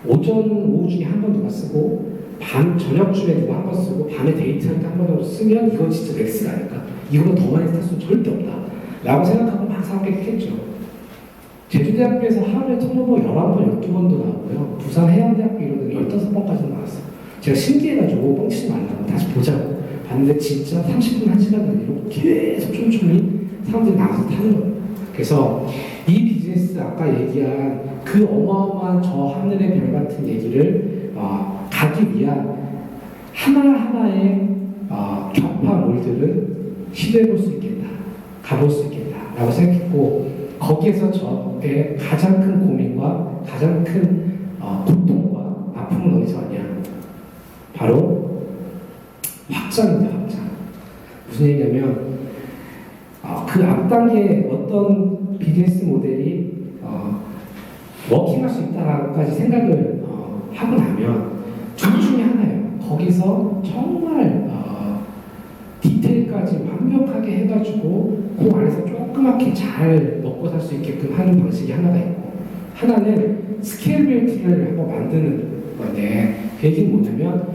오후 중에 한 번 누가 쓰고 저녁쯤에 누가 한 번 쓰고 밤에 데이트할 때 한 번 정도 쓰면 이거 진짜 맥스가 아닐까? 이거보다 더 많이 쓸 수는 절대 없다 라고 생각하고 막 생각했겠죠. 제주대학교에서 하루에 턴오버 11번, 12번도 나오고요. 부산 해양대학교 이런 데 15번까지 나왔어요. 제가 신기해가지고 뻥치지 말라고 다시 보자고 봤는데 진짜 30분, 1시간 단위로 계속 촘촘히 사람들이 나와서 타는 거예요. 그래서 이 비즈니스 아까 얘기한 그 어마어마한 저 하늘의 별 같은 얘기를 가기 위한 하나하나의 격파물들은 시도해볼 수 있겠다, 가볼 수 있겠다 라고 생각했고 거기에서 저의 가장 큰 고민과 가장 큰 고통과 아픔은 어디서 왔냐? 바로 확장입니다. 확장. 무슨 얘기냐면 그 앞단계에 어떤 비즈니스 모델이 워킹할 수 있다라고까지 생각을 하고 나면 둘 중에 하나예요. 거기서 정말 디테일까지 완벽하게 해가지고 그 안에서 조그맣게 잘 먹고 살 수 있게끔 하는 방식이 하나가 있고 하나는 스케일빌티를 한번 만드는 건데 그 얘기는 뭐냐면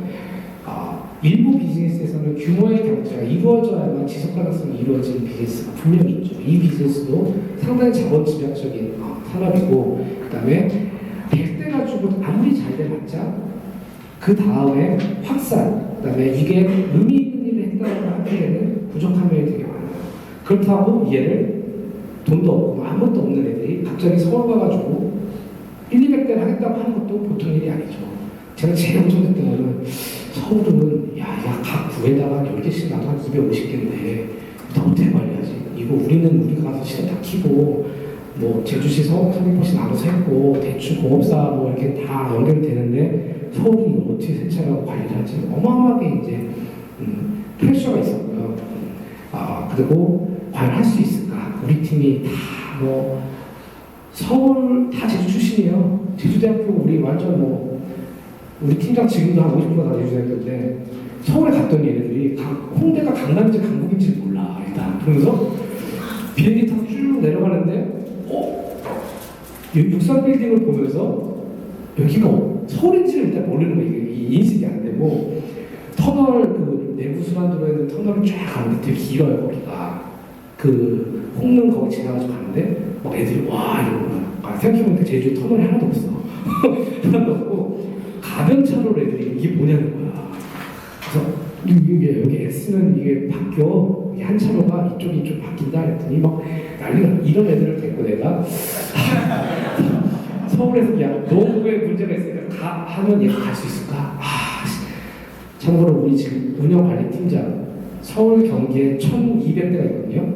일부 비즈니스에서는 규모의 경제가 이루어져야만 지속 가능성이 이루어지는 비즈니스가 분명히 있죠. 이 비즈니스도 상당히 자본 집약적인 산업이고 그 다음에 100대 가지고 아무리 잘 돼봤자 그 다음에 확산 그 다음에 이게 의미 있는 일을 했다고 하기에는 부족한 면이 되게 많아요. 그렇다고 얘를 돈도 없고 아무것도 없는 애들이 갑자기 서울 가가지고 1,200대를 하겠다고 하는 것도 보통 일이 아니죠. 제가 제일 걱정했던 거는 서울은 각 구에다가 10개씩 나도 한 250개인데 더 어떻게 관리하지? 이거 우리가 가서 시간 다 키고 뭐 제주시 서울시 나눠서 했고 대충 공업사 뭐 이렇게 다 연결이 되는데 서울은 이걸 어떻게 세차하고 관리를 하지? 어마어마하게 이제 프레셔가 있었고요. 그리고 과연 할 수 있을까? 우리 팀이 다 뭐 서울 다 제주 출신이에요. 제주대학교 우리 완전 우리 팀장 지금도 한 50%가 다 제주대학교인데 서울에 갔더니 얘네들이 홍대가 강남인지 강북인지 몰라 일단. 그러면서 비행기 타고 쭉 내려가는데 63 빌딩을 보면서 여기가 서울인지를 일단 모르는 거예요. 이게 인식이 안 되고 터널 그 내부 순환도로에 있는 터널을 쫙 가는데 되게 길어요. 거기가 그 홍릉 거기 지나가지고 가는데 막 애들이 와 이러고 생각해보니까 제주에 터널이 하나도 없어. 하나도 없고 가변차로 애들이 이게 뭐냐는 거야. 그래서 이게 여기 X는 이게 바뀌어 한 차로가 이쪽이 좀 바뀐다 했더니 막 난리가. 이런 애들을 데리고 내가 서울에서 노후에 문제가 있으니까 하면 얘가 갈 수 있을까? 참고로 우리 지금 운영관리팀장 서울 경기에 1,200대가 있거든요.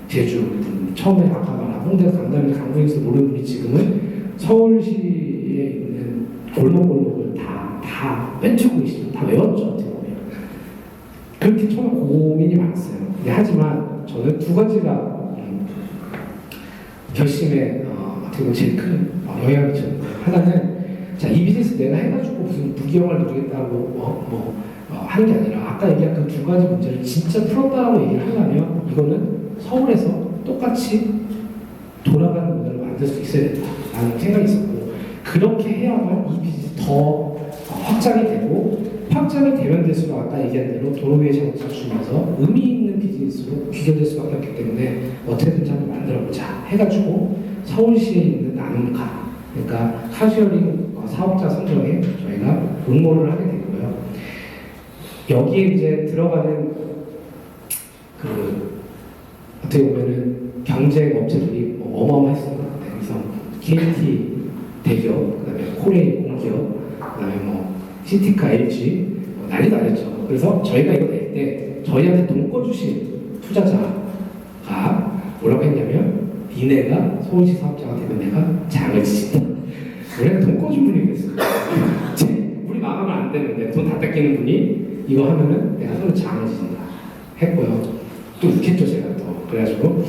제주 처음에 아까 말한 홍대 강남이 강북에서 모르는 분이 지금은 서울시에 있는 골목골목을 다 뺀쳐고 계시죠. 다 외웠죠. 어떻게 보면. 그렇게 처음에 고민이 많았어요. 하지만 저는 두 가지가 결심에 어떻게 보면 제일 큰 영향을 미쳤는데 하나는 이 비즈니스 내가 해가지고 무슨 부귀영화를 누리겠다고 하는 게 아니라 아까 얘기한 그 두 가지 문제를 진짜 풀었다고 얘기를 하려면 이거는 서울에서 똑같이 돌아가는 문화를 만들 수 있어야 된다라는 생각이 있었고 그렇게 해야만 이 비즈니스 더 확장이 되고 확장이 되면 될수록 아까 얘기한 대로 도로 위에 자동차 주면서 의미 있는 비즈니스로 귀결될 수밖에 없기 때문에 어떻게든지 한번 만들어보자 해가지고 서울시에 있는 나눔가 그러니까 카시어링 사업자 선정에 저희가 응모를 하게 되고요. 여기에 이제 들어가는 그 어떻게 보면은 경쟁 업체들이 어마어마했습니다. 그래서 KT 대기업, 그다음에 코레일 공기업, 그다음에 뭐 시티카 LG 난리도 아니었죠. 그래서 저희가 이거 낼 때 저희한테 돈 꿔주신 투자자가 뭐라고 했냐면 니네가 서울시 사업자가 되면 내가 장을 지진다. 원래 돈 꿔준 분이 그랬어요. 우리 망하면 안 되는데 돈 다 뺏기는 분이 이거 하면은 내가 서울 장을 지진다 했고요. 또 웃겠죠 제가 또 그래가지고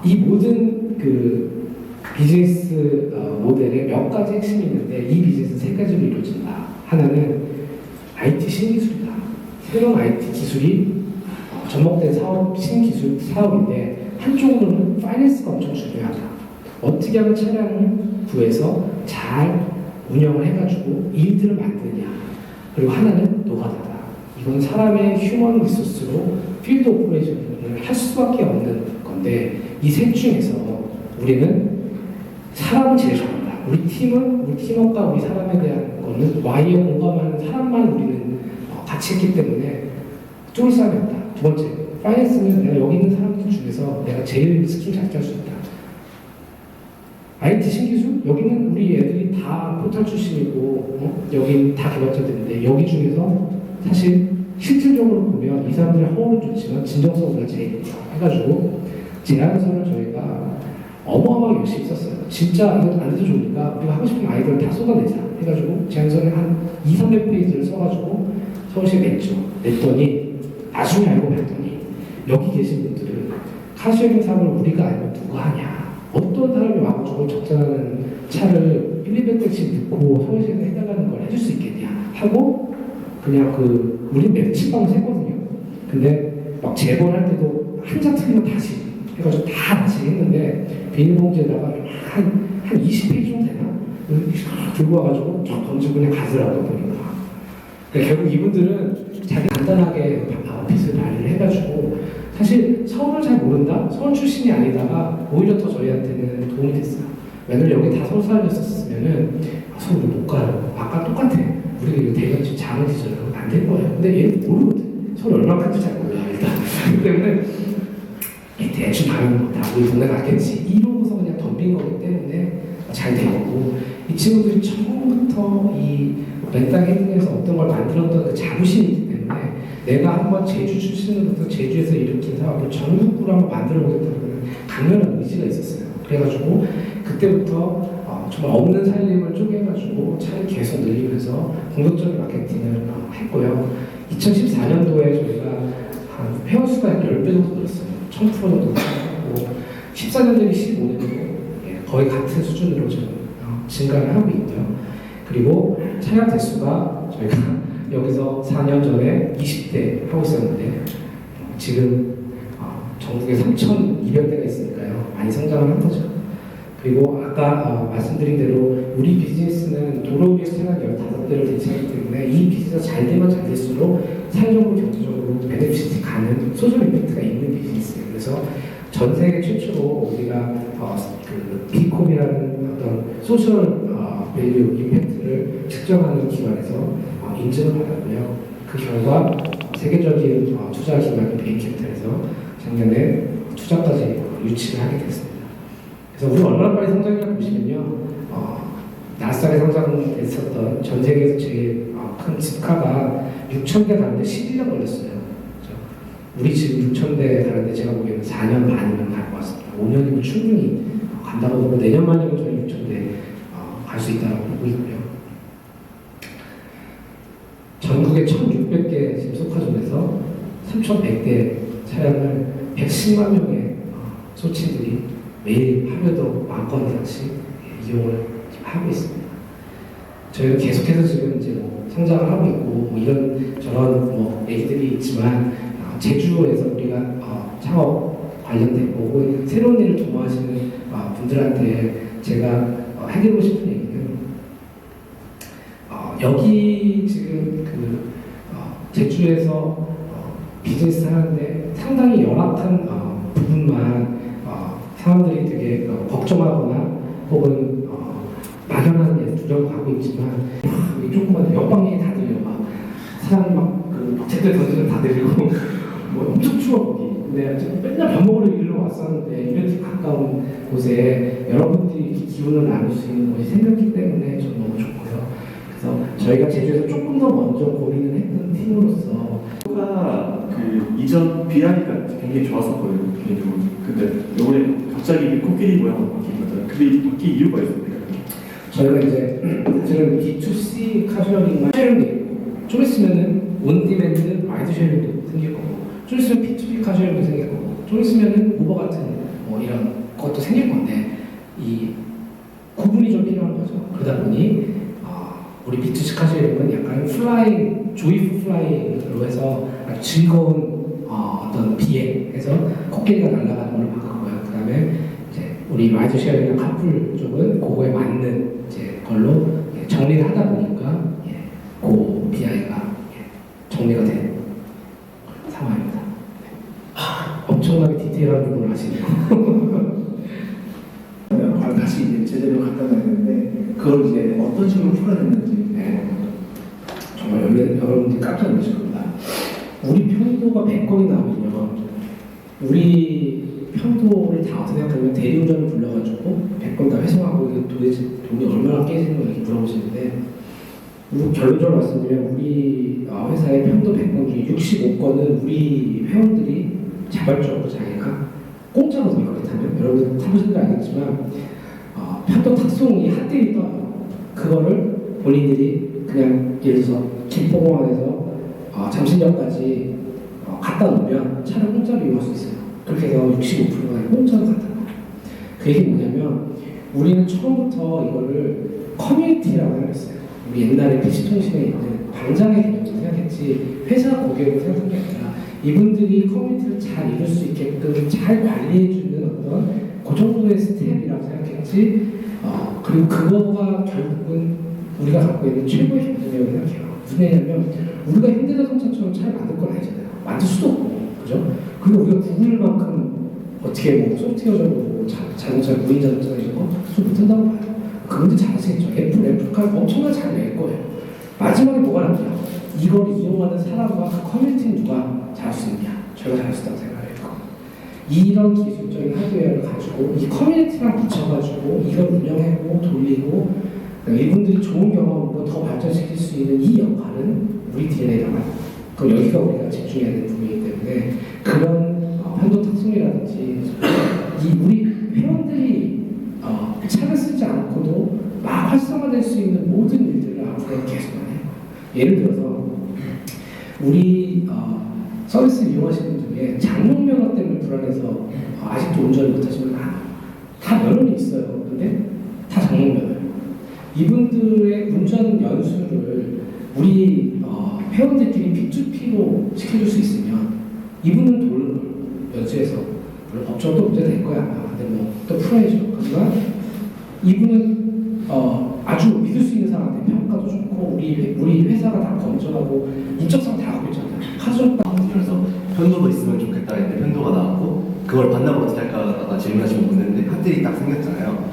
이 모든 그 비즈니스 모델에 몇 가지 핵심이 있는데 이 비즈니스는 세 가지로 이루어진다. 하나는 IT 신기술이다. 새로운 IT 기술이 접목된 사업, 신기술 사업인데 한쪽으로는 파이낸스가 엄청 중요하다. 어떻게 하면 차량을 구해서 잘 운영을 해가지고 일들을 만드냐. 그리고 하나는 노가다다. 이건 사람의 휴먼 리소스로 필드 오퍼레이션을 할 수밖에 없는 건데 이 셋 중에서 우리는 사람을 제일 좋아한다. 우리 팀워크가 우리 사람에 대한 거는 Y에 공감하는 사람만 우리는 같이 했기 때문에 쫄 사람이 없다. 두 번째, 파이낸스는 내가 여기 있는 사람들 중에서 내가 제일 스킬 잘 짤 수 있다. IT 신기술? 여기는 우리 애들이 다 포탈 출신이고 여기 다 개발자들인데 여기 중에서 사실 실질적으로 보면 이 사람들의 허울은 좋지만 진정성 우리가 제일 해가지고 제안서를 저희가 어마어마하게 열심히 썼어요. 진짜 이것도 안 돼도 좋으니까 우리가 하고 싶은 아이디어를 다 쏟아내자 해가지고 제안서를 한 200~300페이지를 써가지고 서울시에 냈더니 나중에 알고 봤더니 여기 계신 분들은 카시어링 사업을 우리가 알면 누가 하냐. 어떤 사람이 와가지고 적자나는 차를 1~200대씩 넣고 서울시에서 해달라는 걸 해줄 수 있겠냐 하고 그냥 우리 며칠밤을 샜거든요. 근데 막 재본할 때도 한자 틀리면 다시 해가지고 다 다시 했는데 비닐봉지에다가 한 20페이지 정도 되나? 들고 와가지고 쫙 던지고 그냥 가더라고요 보니까. 그러니까 결국 이분들은 자기 간단하게 빚을 발휘를 해가지고 사실 서울을 잘 모른다? 서울 출신이 아니다가 오히려 더 저희한테는 도움이 됐어요. 왜냐면 여기 다 서울 사람이었으면은 서울 못 가요. 아까 똑같아. 우리가 이거 대전 지금 장을 지잖아요. 안 될 거예요. 근데 얘는 모르거든. 서울 얼마 간지 잘 몰라 일단. 그렇기 때문에 대충 가면 다 우리 동네 갔겠지. 이러고서 그냥 덤빈 거기 때문에 잘 되었고 이 친구들이 처음부터 이 멘탈 헤딩에서 어떤 걸 만들었던 그 자부심이 있기 때문에 내가 한번 제주 출신으로부터 제주에서 일으킨 사업을 전국구로 한번 만들어보겠다는 강렬한 의지가 있었어요. 그래가지고 그때부터 정말 없는 살림을 쪼개가지고 차를 계속 늘리면서 공격적인 마케팅을 했고요. 2014년도에 저희가 한 회원수가 10배 정도 늘었어요. 1000% 정도 늘었고 14년 대비 15년도 거의 같은 수준으로 지금 증가를 하고 있고요. 그리고 차량 대수가 저희가 여기서 4년 전에 20대 하고 있었는데 지금 전국에 3,200대가 있으니까요. 많이 성장을 한 거죠. 그리고 아까 말씀드린 대로 우리 비즈니스는 도로 위에서 차량 15대를 대체하기 때문에 이 비즈니스가 잘 되면 잘 될수록 사회적으로 경제적으로 베네핏이 가는 소셜 임팩트가 있는 비즈니스예요. 그래서 전 세계 최초로 우리가 비콤이라는 어떤 소셜 밸류 임팩트를 측정하는 기관에서 인증을 받았고요. 그 결과 세계적인 투자 기관 베이캐피탈에서 작년에 투자까지 유치를 하게 됐습니다. 그래서 우리 얼마나 빨리 성장했냐 보시면요. 나스닥에 상장했었던 전 세계에서 제일 큰 집가가 6,000대 가는데 11년 걸렸어요. 그렇죠? 우리 지금 6,000대 가는데 제가 보기에는 4년 반이면 갈 것 같습니다. 5년이면 충분히 간다고 보고 내년만이면 저희 6,000대 갈 수 있다고 보고 있고요. 전국에 1,600개 지금 소카존에서 3,100대 차량을 110만 명의 소치들이 매일 하루에도 10,000건 이상씩 이용을 하고 있습니다. 저희가 계속해서 지금 이제 성장을 하고 있고 뭐 이런 저런 뭐 얘기들이 있지만 제주에서 우리가 창업 관련되고 혹은 새로운 일을 도모하시는 분들한테 제가 해드리고 싶은 얘기는 여기 지금 제주에서 비즈니스 하는데 상당히 열악한 부분만 사람들이 되게 걱정하거나 혹은 막연한 두려움 가고 있지만 이 조그만 옆방에 다 들려 막 사람이 막그 제때 던지면 다 들리고 뭐 엄청 추워 거기. 근데 맨날 밥 먹으러 일로 왔었는데 이렇게 가까운 곳에 여러분들이 기운을 나눌 수 있는 곳이 생겼기 때문에 좀 너무 좋고요. 그래서 저희가 제주에서 조금 더 먼저 고민을 했던 팀으로서 그 이전 비하니까 굉장히 좋았었거든요, 개인적으로. 근데 이번에 갑자기 코끼리 모양으로 바뀐 거잖아요. 근데 바뀐 이유가 있습니까? 저희가 이제 사실은 B2C 카주얼링만 쉐어링도 있고 좀 있으면은 온디맨드 라이드 쉐어링도 생길 거고 좀 있으면 B2B 카주얼링도 생길 거고 좀 있으면은 우버 같은 뭐 이런 것도 생길 건데 이 구분이 좀 필요한 거죠. 그러다 보니 우리 B2C 카주얼링은 약간 플라잉, 조이풀 플라잉으로 해서 아주 즐거운 어떤 비행에서 코끼리가 날아가는 걸로 바꿨고요. 그 다음에 이제 우리 라이드 쉐어링이나 카풀 쪽은 그거에 맞는 이제 걸로 정리를 하다 보니까 그 BI가 정리가 된 상황입니다. 엄청나게 디테일한 부분을 하시네요. 다시 이제 제대로 갖다 놔야 되는데 그걸 이제 어떤 식으로 풀어냈는지 정말 여러분들이 깜짝 놀라실 겁니다. 우리 편도가 100건이 나오면요, 우리 편도를 다 어떻게 생각하면 대리운전을 불러가지고 100건 다 회송하고 이거 도대체 돈이 얼마나 깨지는 거 이렇게 물어보시는데 결론적으로 말씀드리면 우리 회사의 편도 100건 중에 65건은 우리 회원들이 자발적으로 자기가 공짜로 더 이걸 타면 여러분 타보신 줄 알겠지만 편도 탁송이 핫딜이 떠요. 그거를 본인들이 그냥 예를 들어서 김포공항에서 잠실역까지 갖다 놓으면 차를 공짜로 이용할 수 있어요. 그렇게 해서 65%가 공짜로 갖다 놔요. 그 얘기 뭐냐면 우리는 처음부터 이거를 커뮤니티라고 생각했어요. 우리 옛날에 PC통신에 있는 방장의 개념으로 생각했지 회사 고객으로 생각한 게 아니라 이분들이 커뮤니티를 잘 이룰 수 있게끔 잘 관리해주는 어떤 그 정도의 스텝이라고 생각했지 그리고 그거가 결국은 우리가 갖고 있는 최고의 경쟁력이라고 생각해요. 무슨 얘기냐면 우리가 현대자동차처럼 잘 만들 건 아니잖아요. 만들 수도 없고 그죠? 그리고 우리가 구글만큼 어떻게 뭐 소프트웨어적으로 자동차, 무인 자동차 이런 거 좀 못한다고 봐요. 그분들 잘하시겠죠. 애플카를 엄청나게 잘 낼 거예요. 마지막에 뭐가 남냐? 이걸 이용하는 사람과 그 커뮤니티는 누가 잘할 수 있냐? 저희가 잘할 수 있다고 생각해요. 이런 기술적인 하드웨어를 가지고 이 커뮤니티랑 붙여가지고 이걸 운영하고 돌리고 이분들이 좋은 경험으로 더 발전시킬 수 있는 이 역할은 우리 DNA에 남아요. 그럼 여기가 우리가 집중해야 되는 부분이기 때문에 그런 편도 탁송이라든지 우리 회원들이 차를 쓰지 않고도 막 활성화될 수 있는 모든 일들을 앞으로 계속 해요. 예를 들어서 우리 서비스 이용하시는 분 중에 장롱 면허 때문에 불안해서 아직도 운전을 못하시는 분 다 면허는 있어요. 근데 다 장롱 면허예요. 이분들의 운전 연수를 우리 회원들끼리 P2P로 시켜줄 수 있으면 이분은 도는 걸 연수해서 물론 법적으로 문제 될 거야. 근데 뭐 또 풀어야죠. 하지만 이분은 아주 믿을 수 있는 사람한테 평가도 좋고 우리 회사가 다 건전하고 인적성 다 하고 있잖아요. 카드점 그래서 편도도 있으면 좋겠다 했는데 편도가 나왔고 그걸 반납을 어떻게 할까 질문하시는 분인데 핫딜이 딱 생겼잖아요.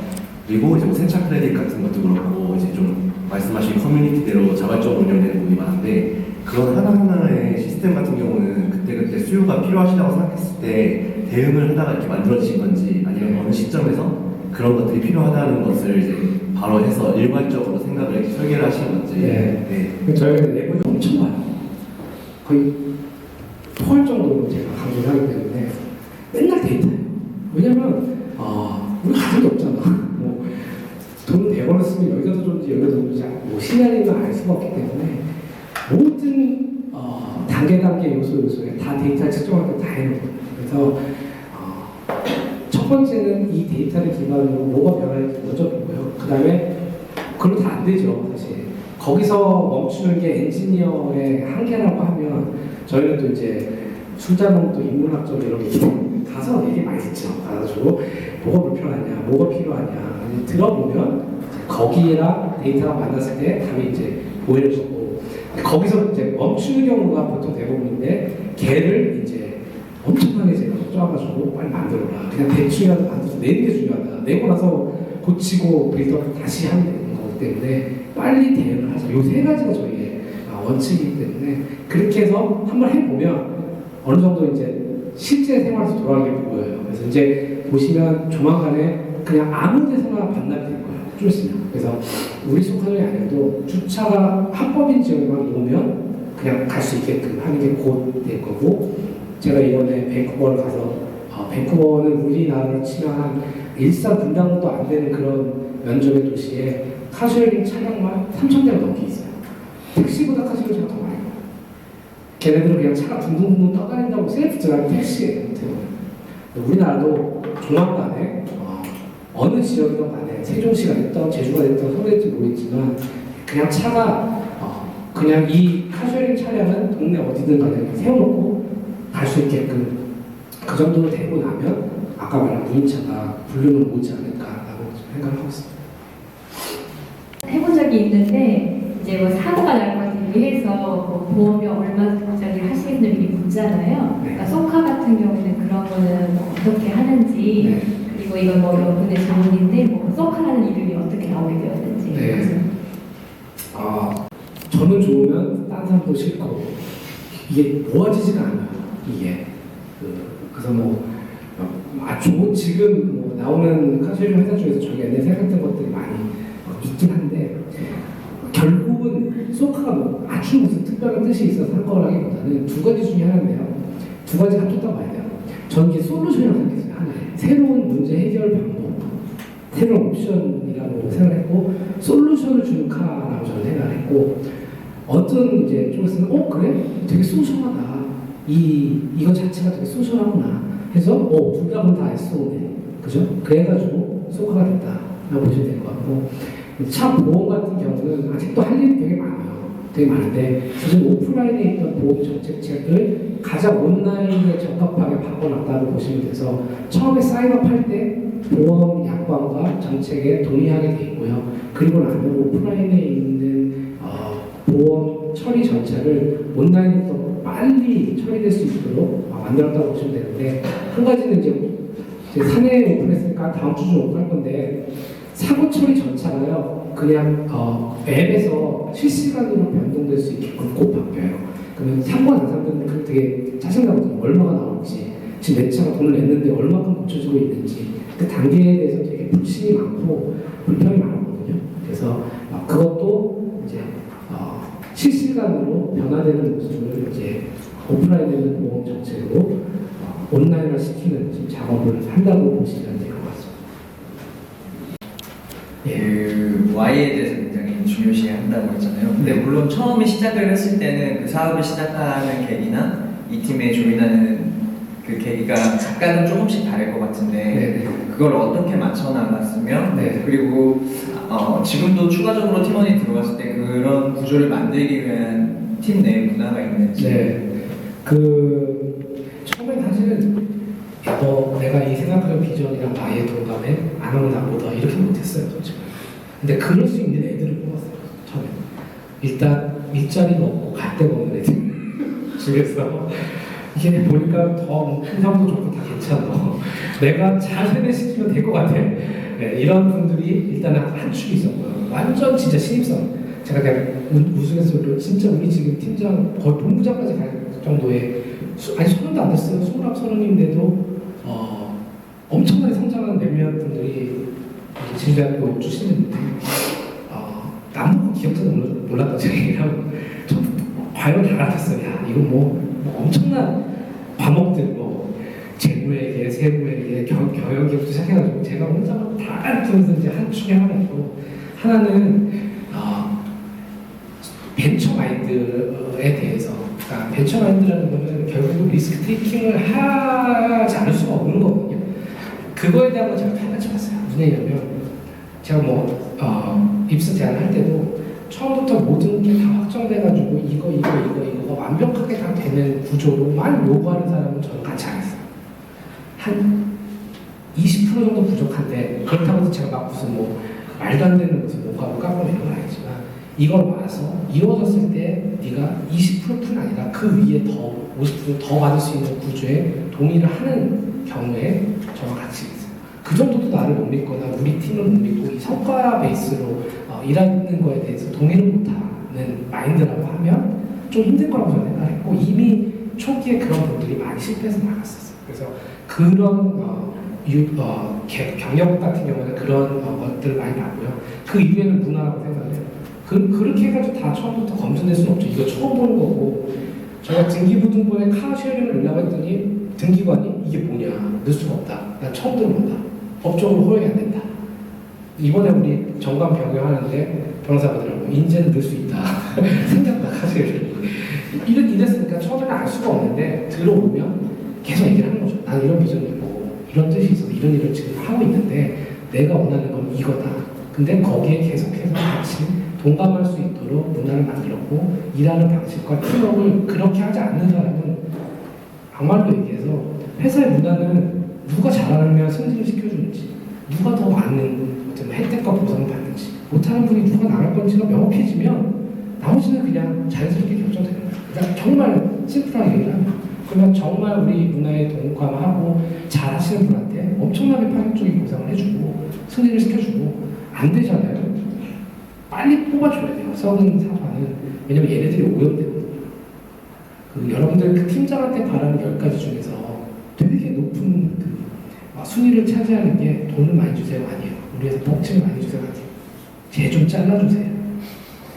그리고 이제 뭐 세차 크레딧 같은 것도 그렇고 이제 좀 말씀하신 커뮤니티대로 자발적으로 운영되는 부분이 많은데 그런 하나하나의 시스템 같은 경우는 그때그때 수요가 필요하시다고 생각했을 때 대응을 하다가 이렇게 만들어지신 건지 아니면 어느 시점에서 그런 것들이 필요하다는 것을 이제 바로 해서 일괄적으로 생각을 이렇게 설계를 하신 건지. 네. 저희가 내부에 엄청 많아요. 거의 토할 정도로 제가 강조를 하기 때문에 맨날 데이터예요. 왜냐면 우리 가족이 없잖아. 뭐 돈을 100원을 쓰면 여기다 더 줬는지 여기다 더 줬는지 뭐 시간이나 알 수가 없기 때문에 모든 단계 요소에 다 데이터를 측정할 때 다 해놓거든요. 그래서 첫 번째는 이 데이터를 기반으로 뭐가 변화할지 먼저 보고요. 그 다음에 그걸로 다 안 되죠. 사실 거기서 멈추는 게 엔지니어의 한계라고 하면 저희는 또 이제 숫자론 또 인문학적 이런 게 가서 얘기 많이 듣죠. 가가지고 뭐가 불편하냐, 뭐가 필요하냐 들어보면 거기랑 데이터가 만났을 때 답이 이제 보여지고 거기서 이제 멈추는 경우가 보통 대부분인데 걔를 이제 엄청나게 제가 쪼아가지고 빨리 만들어라. 그냥 대충이라도 만들어서 내는 게 중요하다. 내고 나서 고치고 빌드업 다시 하면 되는 거기 때문에 빨리 대응을 하자. 요 세 가지가 저희의 원칙이기 때문에 그렇게 해서 한번 해보면 어느 정도 이제 실제 생활에서 돌아가게 보여요. 그래서 이제 보시면 조만간에 그냥 아무 데서나 반납이 될 거예요. 좀 있으면. 그래서 우리 속하정이 아니어도 주차가 합법인 지역에만 놓으면 그냥 갈 수 있게끔 하는 게 곧 될 거고 제가 이번에 밴쿠버를 가서 밴쿠버는 우리나라로 치면 한 일산 분당도 안 되는 그런 면적의 도시에 카쉐어링 차량만 3,000대가 넘게 있어요. 택시보다 카쉐어링 차가 더 많아요. 걔네들은 그냥 차가 둥둥둥 떠다닌다고 셀프 드라이브 택시예요. 우리나라도 조만간에 어느 지역이든 간에 세종시가 됐던 제주가 됐던 서울이 될지 모르겠지만 그냥 차가 그냥 이 카쉐어링 차량은 동네 어디든 간에 세워놓고 갈 수 있게끔 그 정도로 되고 나면 아까 말한 무인차가 불륜을 오지 않을까라고 생각하고 있습니다. 해본 적이 있는데 이제 뭐 사고가 날 것 대비해서 뭐 보험이 얼마짜리 하시는 분이 묻잖아요. 그러니까 소카 같은 경우는 그런 거는 뭐 어떻게 하는지 네. 그리고 이건 뭐 여러분의 질문인데 뭐 소카라는 이름이 어떻게 나오게 되었는지. 네. 저는 좋으면 딴 사람도 싫고 이게 모아지지가 않아요. 이게 그래서 좋은 지금 뭐 나오는 카쉐어링 회사 중에서 저희가 옛날에 생각했던 것들이 많이 있긴 한데 결국은 소카가 뭐 아주 무슨 특별한 뜻이 있어서 한 거라기보다는 두 가지 중에 하나인데요. 두 가지 합쳤다고 봐야 돼요. 저는 이게 솔루션이라고 생각했어요. 하나의 새로운 문제 해결 방법, 새로운 옵션이라고 생각했고 솔루션을 주는 카라고 저는 생각을 했고 어떤 이제 쪽에서는 그래? 되게 소셜하다. 이거 자체가 되게 소셜하구나 해서 둘 다 그럼 다 SO네. 그죠? 그래가지고 소카가 됐다라고 보시면 될 것 같고 차 보험 같은 경우는 아직도 할 일이 되게 많아요. 되게 많은데 사실 오프라인에 있던 보험 정책을 가장 온라인에 적합하게 바꿔놨다고 보시면 돼서 처음에 사인업할 때 보험 약관과 정책에 동의하게 돼 있고요. 그리고 나면 오프라인에 있는 보험 처리 절차를 온라인에서 빨리 처리될 수 있도록 만들었다고 보시면 되는데 한 가지는 이제 사내 오픈했으니까 다음 주 좀 오픈할 건데 사고 처리 절차가요 그냥 앱에서 실시간으로 변동될 수 있게끔 꼭 바뀌어요. 그러면 사고가 난 사람들은 그게 되게 짜증나거든요. 얼마가 나올지 지금 내 차가 돈을 냈는데 얼마큼 고쳐지고 있는지 그 단계에 대해서 되게 불신이 많고 불편이 많았거든요. 그래서 그것도 이제 실시간으로 변화되는 모습을 이제 오프라인에 있는 보험 정책으로 온라인화 시키는 지금 작업을 한다고 보시면 될 것 같습니다. 그 Y에 대해서 굉장히 중요시 한다고 했잖아요. 근데 물론 처음에 시작을 했을 때는 그 사업을 시작하는 계기나 이 팀에 조인하는 그 계기가 약간은 조금씩 다를 것 같은데 네. 그걸 어떻게 맞춰 나갔으면 네. 그리고 지금도 추가적으로 팀원이 들어갔을 때 그런 구조를 만들기 위한 팀 내 문화가 있는지. 네. 처음에 사실은 내가 이 생각하는 비전이랑 나의 동감에 안 하면 나보다 이렇게 못했어요, 솔직히. 근데 그럴 수 있는 애들을 뽑았어요, 처음에. 일단 일자리가 없고 갈 데가 없는 애들 중에서 이게 보니까 더 풍성도 좋고 다 괜찮아. 내가 잘 세뇌시키면 될 것 같아. 네, 이런 분들이 일단은 한 축이 있었고요. 완전 진짜 신입사원. 제가 그냥 우승해서 진짜 우리 지금 팀장 거의 본부장까지 갈 정도의 아니 30도 안 됐어요. 29, 30인데도 엄청나게 성장한 몇몇 분들이 지금대학교 출신인데 남보고 기억자도 몰랐다 제가 얘기하고 저도 과연 다 같았어요. 야 이거 뭐 엄청난 과목들 재무회계, 세무회계, 경영기업도 시작해가지고 제가 혼자 다 알면서 이제 한 축에 하나 있고 하나는 벤처 마인드에 대해서 그러니까 벤처 마인드라는 거는 결국 리스크 테이킹을 하지 않을 수가 없는 거거든요. 그거에 대한 걸 제가 다 같이 봤어요. 무슨 얘기냐면 제가 입사 제안할 때도 처음부터 모든 게 다 확정돼가지고 이거가 완벽하게 다 되는 구조로만 요구하는 사람은 저는 같이 안 했어요. 한 20% 정도 부족한데 그렇다고 해서 제가 막 무슨 뭐 말도 안 되는 무슨 뭔가를 까고 이런 건 아니지만 이걸 와서 이루어졌을 때 네가 20%는 아니라 그 위에 더 50%더 받을 수 있는 구조에 동의를 하는 경우에 저와 같이 있어요. 그 정도도 나를 못 믿거나 우리 팀을 못 믿고 이 성과 베이스로 일하는 거에 대해서 동의를 못하는 마인드라고 하면 좀 힘들 거라고 저는 생각했고 이미 초기에 그런 분들이 많이 실패해서 나갔었어요. 그래서 그런 경력 같은 경우는 그런 것들 많이 나고요. 그 이후에는 문화라고 생각해요. 그렇게 해가지고 다 처음부터 검증될 수는 없죠. 이거 처음 보는 거고 제가 등기부등본에 카쉐어링을 넣으려고 했더니 등기관이 이게 뭐냐 넣을 수가 없다. 난 처음 들어본다. 법적으로 허용이 안 된다. 이번에 우리 정관 변경하는데 변호사분들하고 인재는 넣을 수 있다. 생겼다 카쉐어링. 이랬으니까 처음에는 알 수가 없는데 들어오면 계속 얘기를 하는 거죠. 나는 이런 비전이 있고 이런 뜻이 있어서 이런 일을 지금 하고 있는데 내가 원하는 건 이거다. 근데 거기에 계속해서 같이 동감할 수 있도록 문화를 만들었고 일하는 방식과 팀워크를 그렇게 하지 않는 사람은 막말로 얘기해서 회사의 문화는 누가 잘하면 승진을 시켜주는지 누가 더 많은 어떤 혜택과 보상을 받는지 못하는 분이 누가 나갈 건지가 명확해지면 나머지는 그냥 자연스럽게 결정되는 거예요. 그러니까 정말 심플하게 얘기를 하면 그러면 정말 우리 문화에 동감하고 잘하시는 분한테 엄청나게 파격적인 보상을 해주고 승진을 시켜주고 안 되잖아요. 빨리 뽑아줘야 돼요. 썩은 사과는. 왜냐면 얘네들이 오염되거든요. 여러분들 그 팀장한테 바라는 10가지 중에서 되게 높은 순위를 차지하는 게 돈을 많이 주세요 아니에요. 우리 회사 복층을 많이 주세요 아니에요. 쟤 좀 잘라주세요.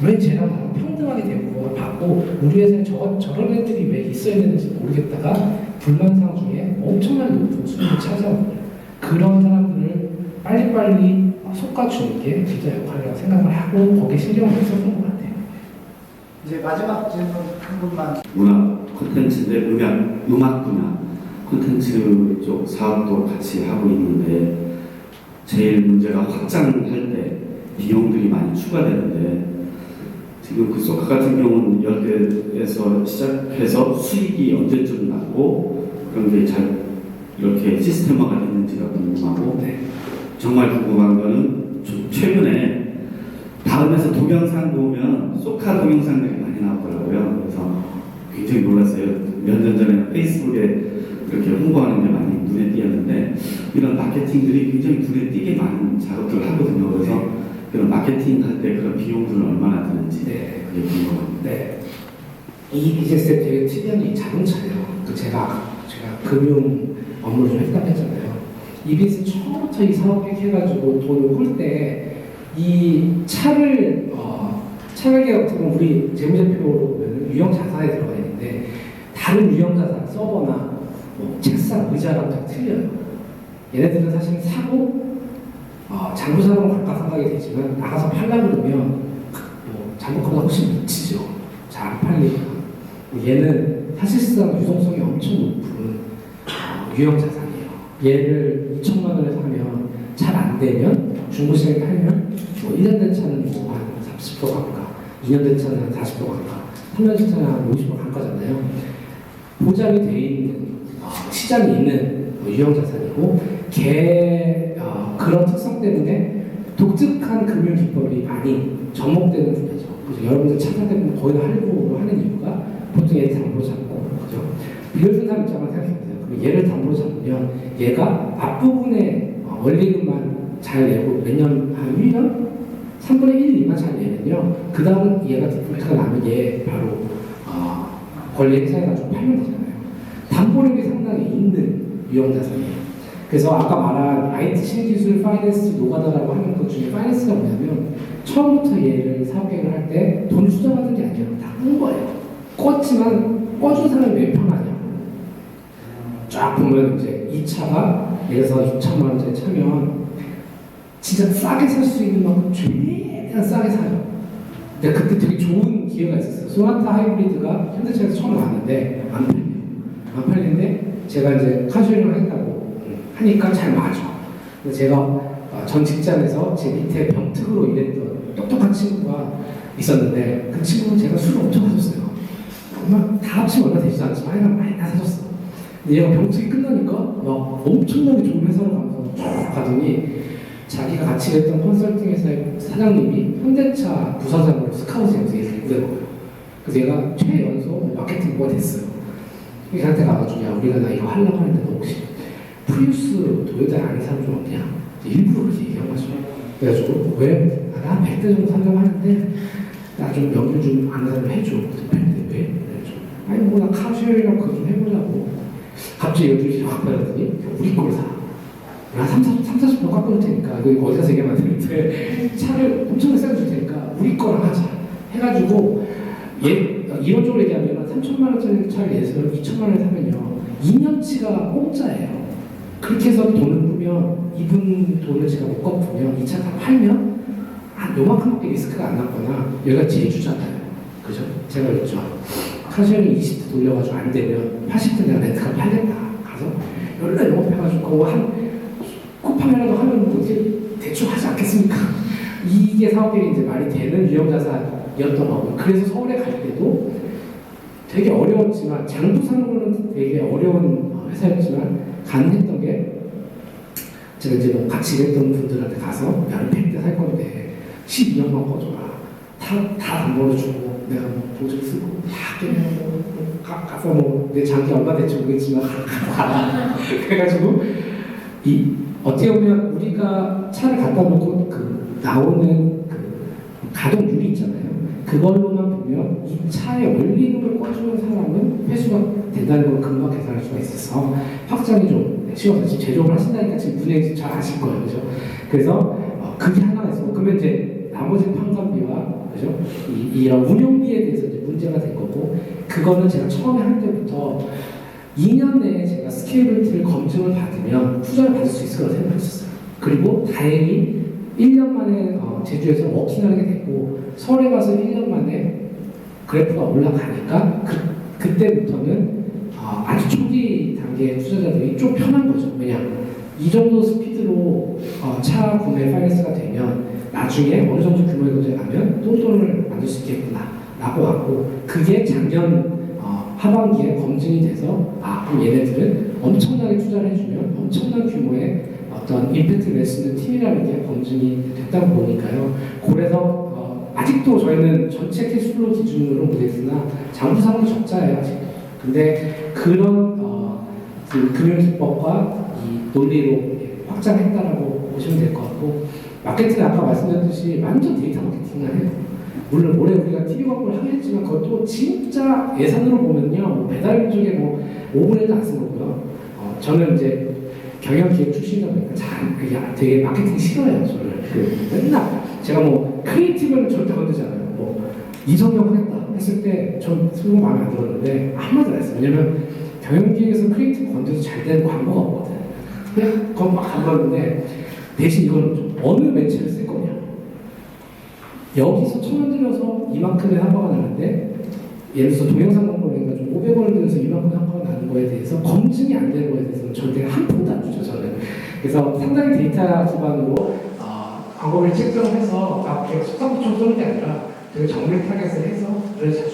왜 쟤랑 나랑 평등하게 대우를 받고 우리 회사에 저런 애들이 왜 있어야 되는지 모르겠다가 불만사항 중에 엄청나게 높은 순위를 차지하거든요. 그런 사람들을 빨리빨리 솎아주는 게 리더 역할이라고 생각을 하고 거기에 신경을 썼던 것 같아요. 이제 마지막 질문 한 분만. 문화 콘텐츠인데 음악 분야 콘텐츠 쪽 사업도 같이 하고 있는데 제일 문제가 확장할 때 비용들이 많이 추가되는데 지금 그 소카 같은 경우는 10대에서 시작해서 수익이 언제쯤 나고 그런 게 잘 이렇게 시스템화가 됐는지가 궁금하고 네. 정말 궁금한 거는 최근에 다음에서 동영상 보면 소카 동영상들이 많이 나오더라고요. 그래서 굉장히 놀랐어요. 몇 년 전에 페이스북에 이렇게 홍보하는 게 많이 눈에 띄었는데 이런 마케팅들이 굉장히 눈에 띄게 많은 작업들을 하거든요. 그래서 그런 마케팅 할 때 그런 비용들은 얼마나 드는지 네. 그게 궁금합니다. 네. 이 비즈니스 되게 특이한 게 자동차예요. 제가 금융 업무를 좀 했다고 했잖아요. 이 비즈니스 처음부터 이 사업 해가지고 돈을 꿀 때 이 차를 차량계 같은 건 우리 재무제표로 보면 유형 자산에 들어가 있는데 다른 유형 자산 서버나 뭐 책상, 의자랑 다 틀려요. 얘네들은 사실 사고 장부사로 감가상각이 되지만 나가서 팔라 그러면 뭐 장부보다 훨씬 미치죠. 잘 안 팔리니까. 얘는 사실상 유동성이 엄청 높은 유형 자산이에요. 얘를 2천만 원에 사면 잘 안 되면 중고시장에 팔면 뭐 1년 된 차는 뭐 한 30% 감가, 2년 된 차는 한 40% 감가, 3년 된 차는 한 50% 감가잖아요. 보장이 돼 있는 시장이 있는 유형 자산이고 그런 특성 때문에 독특한 금융 기법이 많이 접목되는 분야죠. 그래서 여러분들 찾아다 보면 거의 다 할부로 하는 이유가 보통 얘를 담보로 잡고 그죠? 비율준 사람 입장만 생각해보세요. 그럼 얘를 담보로 잡으면 얘가 앞부분에 원리금만 잘 내고 매년 한 1년? 3분의 1, 2만 잘 내면요. 그 다음은 얘가 디폴트가 나면 얘 바로 권리 행사해가지고 팔면 되잖아요. 담보력이 상당히 있는 유형자산이에요. 그래서 아까 말한 IT 신기술 파이낸스 노가다라고 하는 것 중에 파이낸스가 뭐냐면 처음부터 얘를 사업 계획을 할 때 돈 투자받은 게 아니라 다 꾼 거예요. 꿨지만 꿔준 사람이 왜 편하냐. 쫙 보면 이제 이 차가 예를 들어서 6천만 원짜리 차면 진짜 싸게 살 수 있는 만큼 최대한 싸게 사요. 근데 그때 되게 좋은 기회가 있었어요. 소나타 하이브리드가 현대차에서 처음 나왔는데 안 팔려요. 안 팔리는데 제가 이제 카주얼링을 했다고 하니까 잘 맞아. 근데 제가 전 직장에서 제 밑에 병특으로 일했던 똑똑한 친구가 있었는데 그 친구는 제가 술을 엄청 사줬어요. 정말 다 합치면 얼마 되지도 않지만 하여간 많이 다 사줬어. 근데 얘가 병특이 끝나니까 막 엄청나게 좋은 회사를 가면서 쭉 가더니 자기가 같이 했던 컨설팅 회사의 사장님이 현대차 부사장으로 스카우트해서 있더라고요. 그래서 얘가 최연소 마케팅부가 됐어요. 걔한테 가가지고 야 우리가 나 이거 하려고 하는데 너 혹시 프리우스 도요타 아는 사람 좀 없냐? 일부러 그렇게 얘기한 거죠. 그래가지고 왜? 나 100대 정도 살려고 하는데 나 좀 연결 좀 아는 사람 해줘. 100대 왜? 그래가지고 아니 뭐 나 카쉐어랑 그거 좀 해보려고. 갑자기 12시에 확 받았더니 우리 걸 사. 나 30-40분 깎아줄 테니까 이거 어디 가서 얘기하면 안 되는데 차를 엄청 싸게 줄 테니까 우리 거랑 하자 해가지고 이론적으로 얘기하면 3천만 원짜리 차를 예를 2천만 원에 사면요 2년치가 공짜예요. 그렇게 해서 돈을 뿌면 이분 돈을 제가 못 갚으면 이 차 다 팔면 한 요만큼밖에 리스크가 안 났거나 여기가 제주잖아요. 그죠? 제가 그랬죠. 카시언이 20대 돌려가지고 안 되면 80대 내가 렌트카 팔겠다. 가서 연락 영업해가지고 그거 한 쿠팡이라도 하면 뭐 대충 하지 않겠습니까? 이게 사업계획이 이제 말이 되는 위험자산이었던 거고요. 그래서 서울에 갈 때도 되게 어려웠지만 장부 사는 거는 되게 어려운 회사였지만 가능했던 게 제가 이제 뭐 같이 일했던 분들한테 가서 야 100대 살 건데 12년만 꺼줘라. 다 돈 벌어주고 내가 뭐 보증 쓰고 다 깨면 가서 뭐 내 장기 얼마 될지 모르겠지만 가라. 그래가지고 어떻게 보면 우리가 차를 갖다 놓고 그 나오는 그 가동률이 있잖아요. 그걸로만 보면 이 차의 원리금을 꺼주는 사람은 회수가 된다는 걸 금방 계산할 수가 있어서 확장이 좀 쉬워서 지금 제조업을 하신다니까 지금 분야에 잘 아실 거예요. 그죠? 그래서 그게 하나가 있어. 그러면 이제 나머지 판관비와 그죠? 이런 운용비에 대해서 이제 문제가 될 거고 그거는 제가 처음에 할 때부터 2년 내에 제가 스케일빌티를 검증을 받으면 투자를 받을 수 있을 거라고 생각했었어요. 그리고 다행히 1년 만에 제주에서 워킹하게 됐고 서울에 가서 1년 만에 그래프가 올라가니까 그때부터는 아주 초기 단계 투자자들이 좀 편한 거죠. 왜냐하면 이 정도 스피드로 차 구매 파이낸스가 되면 나중에 어느 정도 규모의 거제에 가면 똥돈을 만들 수 있겠구나 라고 하고 그게 작년 하반기에 검증이 돼서 그럼 얘네들은 엄청나게 투자를 해주면 엄청난 규모의 어떤 임팩트를 낼 수 있는 팀이라는 게 검증이 됐다고 보니까요. 그래서 아직도 저희는 전체 캐시플로우 기준으로 모르겠으나 장부상은 적자예요 아직. 근데 그런 그 금융기법과 이 논리로 확장했다라고 보시면 될 것 같고 마케팅은 아까 말씀드렸듯이 완전 데이터 마케팅을 해요. 물론 올해 우리가 TV 광고를 하긴 했지만 그것도 진짜 예산으로 보면요 뭐 배달 쪽에 뭐 5분의 1도 안 쓴 거고요. 저는 이제 경영기획 출신이다 보니까 되게 마케팅 싫어해요. 저는 맨날 제가 뭐 크리에이티브는 절대 건드지 않아요. 뭐 이성용 하겠다 했을 때 전 스무 마음에 안 들었는데 한마디도 안 했어요. 왜냐면 경영기획에서 크리에이티브 건드려서 잘 된 광고가 없거든. 그냥 그건 막 안 봤는데 대신 이건 좀 어느 매체를 쓸 거냐. 여기서 1,000원 들여서 이만큼의 한과가 나는데 예를 들어서 동영상 광고를 해가지고 500원을 들여서 이만큼의 한과가 나는 거에 대해서 검증이 안 되는 거에 대해서는 절대 한 푼도 안 주죠 저는. 그래서 상당히 데이터 기반으로 광고를 책정해서 이렇게 속상부처럼 쏘는 게 아니라 되게 정밀 타겟을 해서 그래서